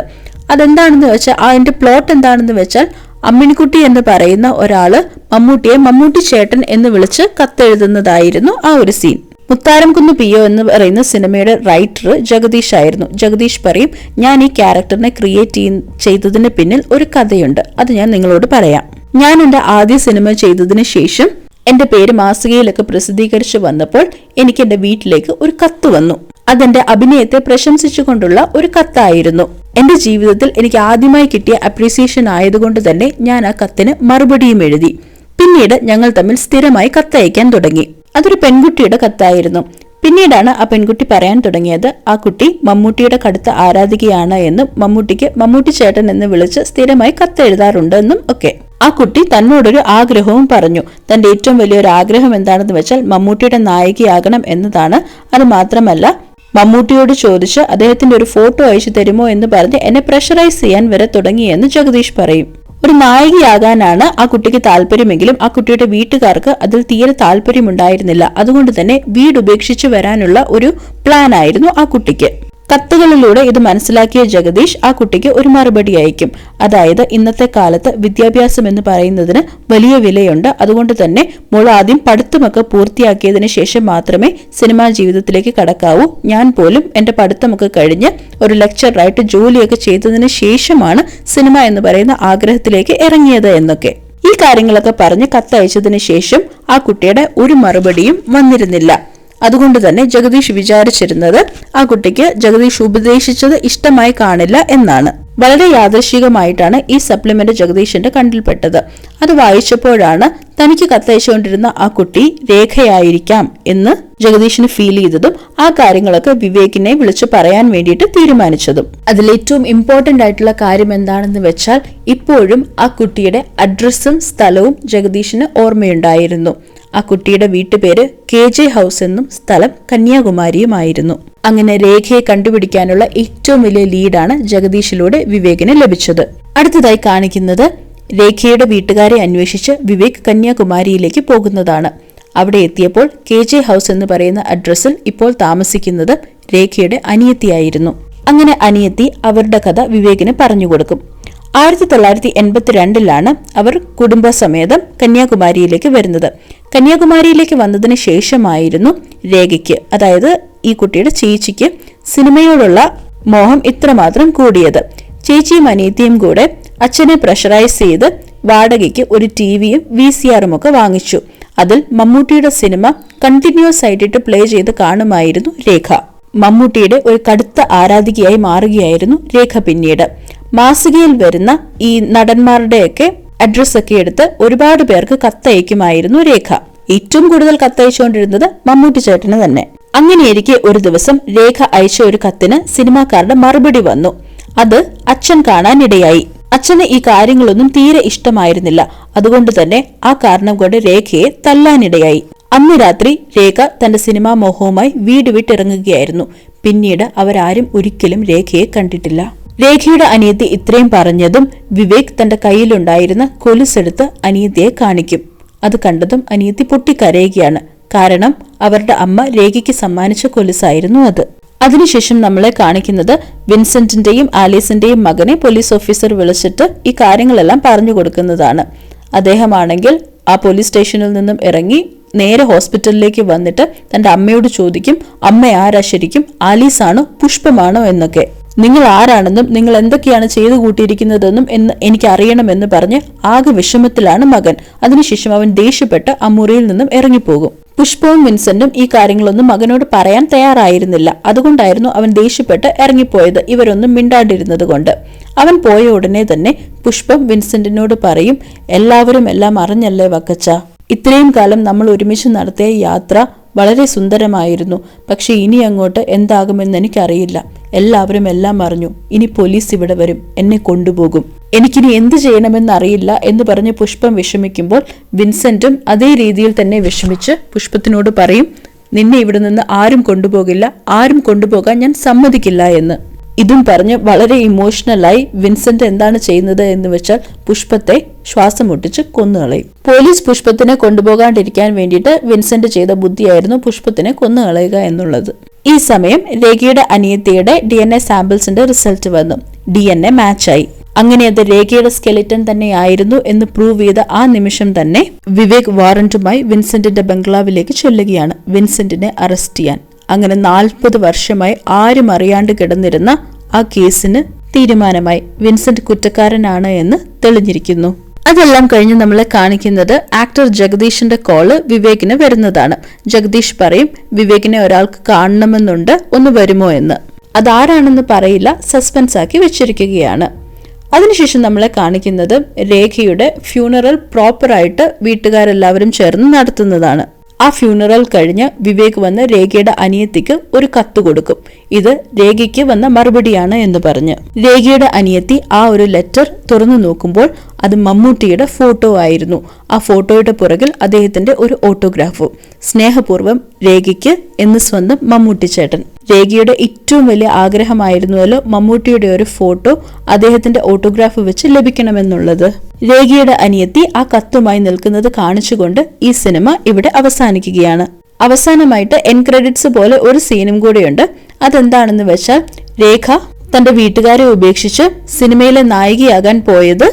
അതെന്താണെന്ന് വെച്ചാൽ അതിന്റെ പ്ലോട്ട് എന്താണെന്ന് വെച്ചാൽ അമ്മിണിക്കുട്ടി എന്ന് പറയുന്ന ഒരാള് മമ്മൂട്ടിയെ മമ്മൂട്ടി ചേട്ടൻ എന്ന് വിളിച്ച് കത്തെഴുതുന്നതായിരുന്നു ആ ഒരു സീൻ. മുത്താരംകുന്ന് പിയോ എന്ന് പറയുന്ന സിനിമയുടെ റൈറ്റർ ജഗദീഷ് ആയിരുന്നു. ജഗദീഷ് പറയും, ഞാൻ ഈ ക്യാരക്ടറിനെ ക്രിയേറ്റ് ചെയ്തതിന് പിന്നിൽ ഒരു കഥയുണ്ട്, അത് ഞാൻ നിങ്ങളോട് പറയാം. ഞാൻ എന്റെ ആദ്യ സിനിമ ചെയ്തതിന് ശേഷം എന്റെ പേര് മാസികയിലൊക്കെ പ്രസിദ്ധീകരിച്ചു വന്നപ്പോൾ എനിക്ക് എന്റെ വീട്ടിലേക്ക് ഒരു കത്ത് വന്നു. അതെന്റെ അഭിനയത്തെ പ്രശംസിച്ചുകൊണ്ടുള്ള ഒരു കത്തായിരുന്നു. എന്റെ ജീവിതത്തിൽ എനിക്ക് ആദ്യമായി കിട്ടിയ അപ്രീസിയേഷൻ ആയതുകൊണ്ട് തന്നെ ഞാൻ ആ കത്തിന് മറുപടിയും എഴുതി. പിന്നീട് ഞങ്ങൾ തമ്മിൽ സ്ഥിരമായി കത്തയക്കാൻ തുടങ്ങി. അതൊരു പെൺകുട്ടിയുടെ കത്തായിരുന്നു. പിന്നീടാണ് ആ പെൺകുട്ടി പറയാൻ തുടങ്ങിയത് ആ കുട്ടി മമ്മൂട്ടിയുടെ കടുത്ത ആരാധികയാണ് എന്നും മമ്മൂട്ടിക്ക് മമ്മൂട്ടി ചേട്ടൻ എന്ന് വിളിച്ച് സ്ഥിരമായി കത്തെഴുതാറുണ്ട് എന്നും ഒക്കെ. ആ കുട്ടി തന്നോടൊരു ആഗ്രഹവും പറഞ്ഞു. തന്റെ ഏറ്റവും വലിയൊരു ആഗ്രഹം എന്താണെന്ന് വെച്ചാൽ മമ്മൂട്ടിയുടെ നായികയാകണം എന്നതാണ്. അത് മാത്രമല്ല മമ്മൂട്ടിയോട് ചോദിച്ച് അദ്ദേഹത്തിന്റെ ഒരു ഫോട്ടോ അയച്ചു തരുമോ എന്ന് പറഞ്ഞ് എന്നെ പ്രഷറൈസ് ചെയ്യാൻ വരെ തുടങ്ങിയെന്ന് ജഗദീഷ് പറയും. ഒരു നായികയാകാനാണ് ആ കുട്ടിക്ക് താല്പര്യമെങ്കിലും ആ കുട്ടിയുടെ വീട്ടുകാർക്ക് അതിൽ തീരെ താല്പര്യമുണ്ടായിരുന്നില്ല. അതുകൊണ്ട് തന്നെ വീട് ഉപേക്ഷിച്ചു വരാനുള്ള ഒരു പ്ലാൻ ആയിരുന്നു ആ കുട്ടിക്ക്. കത്തുകളിലൂടെ ഇത് മനസ്സിലാക്കിയ ജഗദീഷ് ആ കുട്ടിക്ക് ഒരു മറുപടി അയക്കും. അതായത് ഇന്നത്തെ കാലത്ത് വിദ്യാഭ്യാസം എന്ന് പറയുന്നതിന് വലിയ വിലയുണ്ട്. അതുകൊണ്ട് തന്നെ മോൾ ആദ്യം പഠിത്തമൊക്കെ പൂർത്തിയാക്കിയതിനു ശേഷം മാത്രമേ സിനിമാ ജീവിതത്തിലേക്ക് കടക്കാവൂ. ഞാൻ പോലും എന്റെ പഠിത്തമൊക്കെ കഴിഞ്ഞ് ഒരു ലെക്ചറായിട്ട് ജോലിയൊക്കെ ചെയ്തതിന് ശേഷമാണ് സിനിമ എന്ന് പറയുന്ന ആഗ്രഹത്തിലേക്ക് ഇറങ്ങിയത് എന്നൊക്കെ. ഈ കാര്യങ്ങളൊക്കെ പറഞ്ഞ് കത്തയച്ചതിന് ശേഷം ആ കുട്ടിയുടെ ഒരു മറുപടിയും വന്നിരുന്നില്ല. അതുകൊണ്ട് തന്നെ ജഗദീഷ് വിചാരിച്ചിരുന്നത് ആ കുട്ടിക്ക് ജഗദീഷ് ഉപദേശിച്ചത് ഇഷ്ടമായി കാണില്ല എന്നാണ്. വളരെ യാദൃശികമായിട്ടാണ് ഈ സപ്ലിമെന്റ് ജഗദീഷിന്റെ കണ്ടിൽപ്പെട്ടത്. അത് വായിച്ചപ്പോഴാണ് തനിക്ക് കത്തയച്ചുകൊണ്ടിരുന്ന ആ കുട്ടി രേഖയായിരിക്കാം എന്ന് ജഗദീഷിന് ഫീൽ ചെയ്തതും ആ കാര്യങ്ങളൊക്കെ വിവേകിനെ വിളിച്ചു പറയാൻ വേണ്ടിയിട്ട് തീരുമാനിച്ചതും. അതിലേറ്റവും ഇമ്പോർട്ടന്റ് ആയിട്ടുള്ള കാര്യം എന്താണെന്ന് വെച്ചാൽ ഇപ്പോഴും ആ കുട്ടിയുടെ അഡ്രസ്സും സ്ഥലവും ജഗദീഷിന് ഓർമ്മയുണ്ടായിരുന്നു. ആ കുട്ടിയുടെ വീട്ടുപേര് KJ ഹൗസ് എന്നും സ്ഥലം കന്യാകുമാരിയുമായിരുന്നു. അങ്ങനെ രേഖയെ കണ്ടുപിടിക്കാനുള്ള ഏറ്റവും വലിയ ലീഡാണ് ജഗദീഷിലൂടെ വിവേകിന് ലഭിച്ചത്. അടുത്തതായി കാണിക്കുന്നത് രേഖയുടെ വീട്ടുകാരെ അന്വേഷിച്ച് വിവേക് കന്യാകുമാരിയിലേക്ക് പോകുന്നതാണ്. അവിടെ എത്തിയപ്പോൾ KJ ഹൗസ് എന്ന് പറയുന്ന അഡ്രസ്സിൽ ഇപ്പോൾ താമസിക്കുന്നത് രേഖയുടെ അനിയത്തിയായിരുന്നു. അങ്ങനെ അനിയത്തി അവരുടെ കഥ വിവേകിന് പറഞ്ഞുകൊടുക്കും. 1982 അവർ കുടുംബസമേതം കന്യാകുമാരിയിലേക്ക് വരുന്നത്. കന്യാകുമാരിയിലേക്ക് വന്നതിന് ശേഷമായിരുന്നു രേഖയ്ക്ക്, അതായത് ഈ കുട്ടിയുടെ ചേച്ചിക്ക് സിനിമയോടുള്ള മോഹം ഇത്രമാത്രം കൂടിയത്. ചേച്ചിയും അനിയത്തിയും കൂടെ അച്ഛനെ പ്രഷറൈസ് ചെയ്ത് വാടകയ്ക്ക് ഒരു ടിവിയും VCRും ഒക്കെ വാങ്ങിച്ചു. അതിൽ മമ്മൂട്ടിയുടെ സിനിമ കണ്ടിന്യൂസ് ആയിട്ട് പ്ലേ ചെയ്ത് കാണുമായിരുന്നു രേഖ. മമ്മൂട്ടിയുടെ ഒരു കടുത്ത ആരാധികയായി മാറുകയായിരുന്നു രേഖ. പിന്നീട് മാസികയിൽ വരുന്ന ഈ നടന്മാരുടെയൊക്കെ അഡ്രസ് ഒക്കെ എടുത്ത് ഒരുപാട് പേർക്ക് കത്തയക്കുമായിരുന്നു രേഖ. ഏറ്റവും കൂടുതൽ കത്തയച്ചുകൊണ്ടിരുന്നത് മമ്മൂട്ടി ചേട്ടന് തന്നെ. അങ്ങനെയിരിക്കെ ഒരു ദിവസം രേഖ അയച്ച ഒരു കത്തിന് സിനിമാക്കാരുടെ മറുപടി വന്നു. അത് അച്ഛൻ കാണാനിടയായി. അച്ഛന് ഈ കാര്യങ്ങളൊന്നും തീരെ ഇഷ്ടമായിരുന്നില്ല. അതുകൊണ്ട് തന്നെ ആ കാരണം കൊണ്ട് രേഖയെ തല്ലാനിടയായി. അന്ന് രാത്രി രേഖ തന്റെ സിനിമാ മോഹവുമായി വീട് വിട്ടിറങ്ങുകയായിരുന്നു. പിന്നീട് അവരാരും ഒരിക്കലും രേഖയെ കണ്ടിട്ടില്ല. രേഖയുടെ അനിയത്തി ഇത്രയും പറഞ്ഞതും വിവേക് തന്റെ കയ്യിലുണ്ടായിരുന്ന കൊലുസെടുത്ത് അനിയത്തിയെ കാണിക്കും. അത് കണ്ടതും അനിയത്തി പൊട്ടിക്കരയുകയാണ്. കാരണം അവരുടെ അമ്മ രേഖയ്ക്ക് സമ്മാനിച്ച കൊലുസായിരുന്നു അത്. അതിനുശേഷം നമ്മളെ കാണിക്കുന്നത് വിൻസെന്റിന്റെയും ആലീസിന്റെയും മകനെ പോലീസ് ഓഫീസർ വിളിച്ചിട്ട് ഈ കാര്യങ്ങളെല്ലാം പറഞ്ഞു കൊടുക്കുന്നതാണ്. അദ്ദേഹമാണെങ്കിൽ ആ പോലീസ് സ്റ്റേഷനിൽ നിന്നും ഇറങ്ങി നേരെ ഹോസ്പിറ്റലിലേക്ക് വന്നിട്ട് തന്റെ അമ്മയോട് ചോദിക്കും, അമ്മ ആരാ ശരിക്കും, ആലീസാണോ പുഷ്പമാണോ എന്നൊക്കെ. നിങ്ങൾ ആരാണെന്നും നിങ്ങൾ എന്തൊക്കെയാണ് ചെയ്തു കൂട്ടിയിരിക്കുന്നതെന്നും എനിക്ക് അറിയണമെന്ന് പറഞ്ഞ് ആകെ വിഷമത്തിലാണ് മകൻ. അതിനുശേഷം അവൻ ദേഷ്യപ്പെട്ട് ആ മുറിയിൽ നിന്നും ഇറങ്ങിപ്പോകും. പുഷ്പവും വിൻസെന്റും ഈ കാര്യങ്ങളൊന്നും മകനോട് പറയാൻ തയ്യാറായിരുന്നില്ല. അതുകൊണ്ടായിരുന്നു അവൻ ദേഷ്യപ്പെട്ട് ഇറങ്ങിപ്പോയത്, ഇവരൊന്നും മിണ്ടാണ്ടിരുന്നത് കൊണ്ട്. അവൻ പോയ ഉടനെ തന്നെ പുഷ്പം വിൻസെന്റിനോട് പറയും, എല്ലാവരും എല്ലാം അറിഞ്ഞല്ലേ വക്കച്ച, ഇത്രയും കാലം നമ്മൾ ഒരുമിച്ച് നടത്തിയ യാത്ര വളരെ സുന്ദരമായിരുന്നു. പക്ഷെ ഇനി അങ്ങോട്ട് എന്താകുമെന്ന് എനിക്കറിയില്ല. എല്ലാവരും എല്ലാം അറിഞ്ഞു. ഇനി പോലീസ് ഇവിടെ വരും, എന്നെ കൊണ്ടുപോകും. എനിക്കിനി എന്ത് ചെയ്യണമെന്നറിയില്ല എന്ന് പറഞ്ഞ് പുഷ്പം വിഷമിക്കുമ്പോൾ വിൻസെന്റും അതേ രീതിയിൽ തന്നെ വിഷമിച്ച് പുഷ്പത്തിനോട് പറയും, നിന്നെ ഇവിടെ നിന്ന് ആരും കൊണ്ടുപോകില്ല, ആരും കൊണ്ടുപോകാൻ ഞാൻ സമ്മതിക്കില്ല എന്ന്. ഇതും പറഞ്ഞ് വളരെ ഇമോഷണലായി വിൻസെന്റ് എന്താണ് ചെയ്യുന്നത് എന്ന് വെച്ചാൽ പുഷ്പത്തെ ശ്വാസം മുട്ടിച്ച് കൊന്നുകളയും. പോലീസ് പുഷ്പത്തിനെ കൊണ്ടുപോകാണ്ടിരിക്കാൻ വേണ്ടിയിട്ട് വിൻസെന്റ് ചെയ്ത ബുദ്ധിയായിരുന്നു പുഷ്പത്തിനെ കൊന്നുകളയുക എന്നുള്ളത്. ഈ സമയം രേഖയുടെ അനിയത്തിയുടെ DNA സാമ്പിൾസിന്റെ റിസൾട്ട് വന്നു. DNA മാച്ചായി. അങ്ങനെ അത് രേഖയുടെ സ്കെലിറ്റൻ തന്നെയായിരുന്നു എന്ന് പ്രൂവ് ചെയ്ത ആ നിമിഷം തന്നെ വിവേക് വാറന്റുമായി വിൻസെന്റിന്റെ ബംഗ്ലാവിലേക്ക് ചെല്ലുകയാണ് വിൻസെന്റിനെ അറസ്റ്റ് ചെയ്യാൻ. അങ്ങനെ 40 വർഷമായി ആരും അറിയാണ്ട് കിടന്നിരുന്ന ആ കേസിന് തീരുമാനമായി. വിൻസെന്റ് കുറ്റക്കാരനാണ് എന്ന് തെളിഞ്ഞിരിക്കുന്നു. അതെല്ലാം കഴിഞ്ഞ് നമ്മളെ കാണിക്കുന്നത് ആക്ടർ ജഗദീഷിന്റെ കോള് വിവേകിന് വരുന്നതാണ്. ജഗദീഷ് പറയും, വിവേകിനെ ഒരാൾക്ക് കാണണമെന്നുണ്ട്, ഒന്ന് വരുമോ എന്ന്. അതാരാണെന്ന് പറയില്ല, സസ്പെൻസ് ആക്കി വെച്ചിരിക്കുകയാണ്. അതിനുശേഷം നമ്മളെ കാണിക്കുന്നത് രേഖയുടെ ഫ്യൂണറൽ പ്രോപ്പറായിട്ട് വീട്ടുകാരെല്ലാവരും ചേർന്ന് നടത്തുന്നതാണ്. ആ ഫ്യൂണറൽ കഴിഞ്ഞ് വിവേക് വന്ന് രേഖയുടെ അനിയത്തിക്ക് ഒരു കത്ത് കൊടുക്കും. ഇത് രേഖയ്ക്ക് വന്ന മറുപടിയാണ് എന്ന് പറഞ്ഞ്. രേഖയുടെ അനിയത്തി ആ ഒരു ലെറ്റർ തുറന്നു നോക്കുമ്പോൾ അത് മമ്മൂട്ടിയുടെ ഫോട്ടോ ആയിരുന്നു. ആ ഫോട്ടോയുടെ പുറകിൽ അദ്ദേഹത്തിന്റെ ഒരു ഓട്ടോഗ്രാഫും. സ്നേഹപൂർവ്വം രേഖയ്ക്ക് എന്ന് സ്വന്തം മമ്മൂട്ടി ചേട്ടൻ. രേഖയുടെ ഏറ്റവും വലിയ ആഗ്രഹമായിരുന്നുവല്ലോ മമ്മൂട്ടിയുടെ ഒരു ഫോട്ടോ അദ്ദേഹത്തിന്റെ ഓട്ടോഗ്രാഫ് വെച്ച് ലഭിക്കണമെന്നുള്ളത്. രേഖയുടെ അനിയത്തി ആ കത്തുമായി നിൽക്കുന്നത് കാണിച്ചുകൊണ്ട് ഈ സിനിമ ഇവിടെ അവസാനിക്കുകയാണ്. അവസാനമായിട്ട് എൻഡ് ക്രെഡിറ്റ്സ് പോലെ ഒരു സീനും കൂടെയുണ്ട്. അതെന്താണെന്ന് വെച്ചാൽ രേഖ തന്റെ വീട്ടുകാരെ ഉപേക്ഷിച്ച് സിനിമയിലെ നായികയാകാൻ പോയത്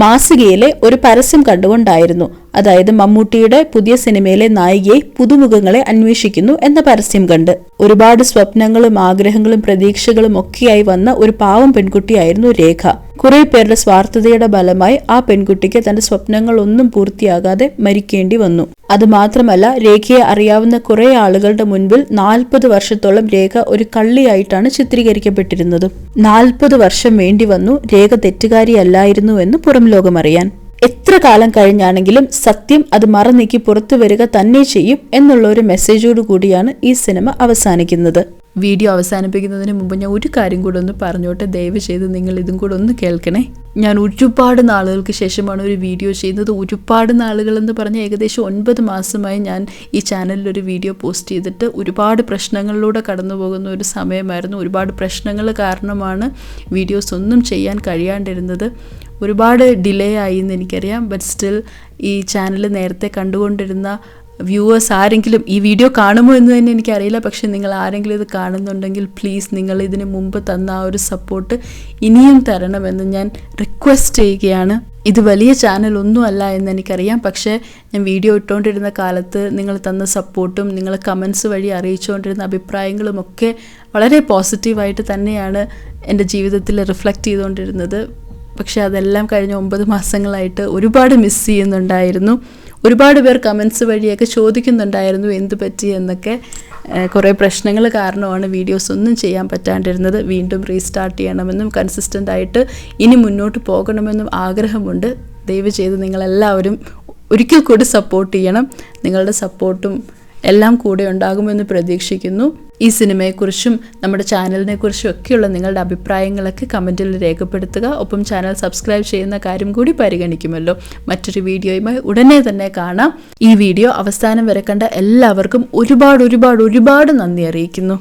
മാസികയിലെ ഒരു പരസ്യം കണ്ടുകൊണ്ടായിരുന്നു. അതായത് മമ്മൂട്ടിയുടെ പുതിയ സിനിമയിലെ നായികയെ പുതുമുഖങ്ങളെ അന്വേഷിക്കുന്നു എന്ന പരസ്യം കണ്ട്. ഒരുപാട് സ്വപ്നങ്ങളും ആഗ്രഹങ്ങളും പ്രതീക്ഷകളും ഒക്കെയായി വന്ന ഒരു പാവം പെൺകുട്ടിയായിരുന്നു രേഖ. കുറെ പേരുടെ സ്വാർത്ഥതയുടെ ഫലമായി ആ പെൺകുട്ടിക്ക് തന്റെ സ്വപ്നങ്ങളൊന്നും പൂർത്തിയാകാതെ മരിക്കേണ്ടി വന്നു. അതുമാത്രമല്ല, രേഖയെ അറിയാവുന്ന കുറെ ആളുകളുടെ മുൻപിൽ 40 വർഷത്തോളം രേഖ ഒരു കള്ളിയായിട്ടാണ് ചിത്രീകരിക്കപ്പെട്ടിരുന്നത്. 40 വർഷം വേണ്ടി വന്നു രേഖ തെറ്റുകാരിയല്ലായിരുന്നു എന്ന് പുറം ലോകമറിയാൻ. എത്ര കാലം കഴിഞ്ഞാണെങ്കിലും സത്യം അത് മറനീക്കി പുറത്തു വരിക തന്നെ ചെയ്യും എന്നുള്ള ഒരു മെസ്സേജോടു കൂടിയാണ് ഈ സിനിമ അവസാനിക്കുന്നത്. വീഡിയോ അവസാനിപ്പിക്കുന്നതിന് മുമ്പ് ഞാൻ ഒരു കാര്യം കൂടെ ഒന്ന് പറഞ്ഞോട്ടെ. ദയവ് ചെയ്ത് നിങ്ങൾ ഇതും കൂടെ ഒന്ന് കേൾക്കണേ. ഞാൻ ഒരുപാട് നാളുകൾക്ക് ശേഷമാണ് ഒരു വീഡിയോ ചെയ്യുന്നത്. ഒരുപാട് നാളുകളെന്ന് പറഞ്ഞാൽ ഏകദേശം 9 മാസമായി ഞാൻ ഈ ചാനലിൽ ഒരു വീഡിയോ പോസ്റ്റ് ചെയ്തിട്ട്. ഒരുപാട് പ്രശ്നങ്ങളിലൂടെ കടന്നു പോകുന്ന ഒരു സമയമായിരുന്നു. ഒരുപാട് പ്രശ്നങ്ങൾ കാരണമാണ് വീഡിയോസ് ഒന്നും ചെയ്യാൻ കഴിയാണ്ടിരുന്നത്. ഒരുപാട് ഡിലേ ആയി എന്ന് എനിക്കറിയാം. ബട്ട് സ്റ്റിൽ ഈ ചാനൽ നേരത്തെ കണ്ടുകൊണ്ടിരുന്ന വ്യൂവേഴ്സ് ആരെങ്കിലും ഈ വീഡിയോ കാണുമോ എന്ന് തന്നെ എനിക്കറിയില്ല. പക്ഷെ നിങ്ങൾ ആരെങ്കിലും ഇത് കാണുന്നുണ്ടെങ്കിൽ പ്ലീസ് നിങ്ങൾ ഇതിന് മുമ്പ് തന്ന ആ ഒരു സപ്പോർട്ട് ഇനിയും തരണമെന്ന് ഞാൻ റിക്വസ്റ്റ് ചെയ്യുകയാണ്. ഇത് വലിയ ചാനൽ ഒന്നും അല്ല എന്ന് എനിക്കറിയാം. പക്ഷേ ഞാൻ വീഡിയോ ഇട്ടുകൊണ്ടിരുന്ന കാലത്ത് നിങ്ങൾ തന്ന സപ്പോർട്ടും നിങ്ങൾ കമൻസ് വഴി അറിയിച്ചുകൊണ്ടിരുന്ന അഭിപ്രായങ്ങളും ഒക്കെ വളരെ പോസിറ്റീവായിട്ട് തന്നെയാണ് എൻ്റെ ജീവിതത്തിൽ റിഫ്ലക്റ്റ് ചെയ്തുകൊണ്ടിരുന്നത്. പക്ഷെ അതെല്ലാം കഴിഞ്ഞ 9 മാസങ്ങളായിട്ട് ഒരുപാട് മിസ് ചെയ്യുന്നുണ്ടായിരുന്നു. ഒരുപാട് പേർ കമൻസ് വഴിയൊക്കെ ചോദിക്കുന്നുണ്ടായിരുന്നു എന്ത് പറ്റി എന്നൊക്കെ. കുറേ പ്രശ്നങ്ങൾ കാരണമാണ് വീഡിയോസ് ഒന്നും ചെയ്യാൻ പറ്റാണ്ടിരുന്നത്. വീണ്ടും റീസ്റ്റാർട്ട് ചെയ്യണമെന്നും കൺസിസ്റ്റൻ്റ് ആയിട്ട് ഇനി മുന്നോട്ട് പോകണമെന്നും ആഗ്രഹമുണ്ട്. ദയവ് ചെയ്ത് നിങ്ങളെല്ലാവരും ഒരിക്കൽ കൂടി സപ്പോർട്ട് ചെയ്യണം. നിങ്ങളുടെ സപ്പോർട്ടും എല്ലാം കൂടെ ഉണ്ടാകുമെന്ന് പ്രതീക്ഷിക്കുന്നു. ഈ സിനിമയെക്കുറിച്ചും നമ്മുടെ ചാനലിനെ കുറിച്ചും ഒക്കെയുള്ള നിങ്ങളുടെ അഭിപ്രായങ്ങളൊക്കെ കമൻറ്റിൽ രേഖപ്പെടുത്തുക. ഒപ്പം ചാനൽ സബ്സ്ക്രൈബ് ചെയ്യുന്ന കാര്യം കൂടി പരിഗണിക്കുമല്ലോ. മറ്റൊരു വീഡിയോയുമായി ഉടനെ തന്നെ കാണാം. ഈ വീഡിയോ അവസാനം വരെ കണ്ട എല്ലാവർക്കും ഒരുപാട് നന്ദി അറിയിക്കുന്നു.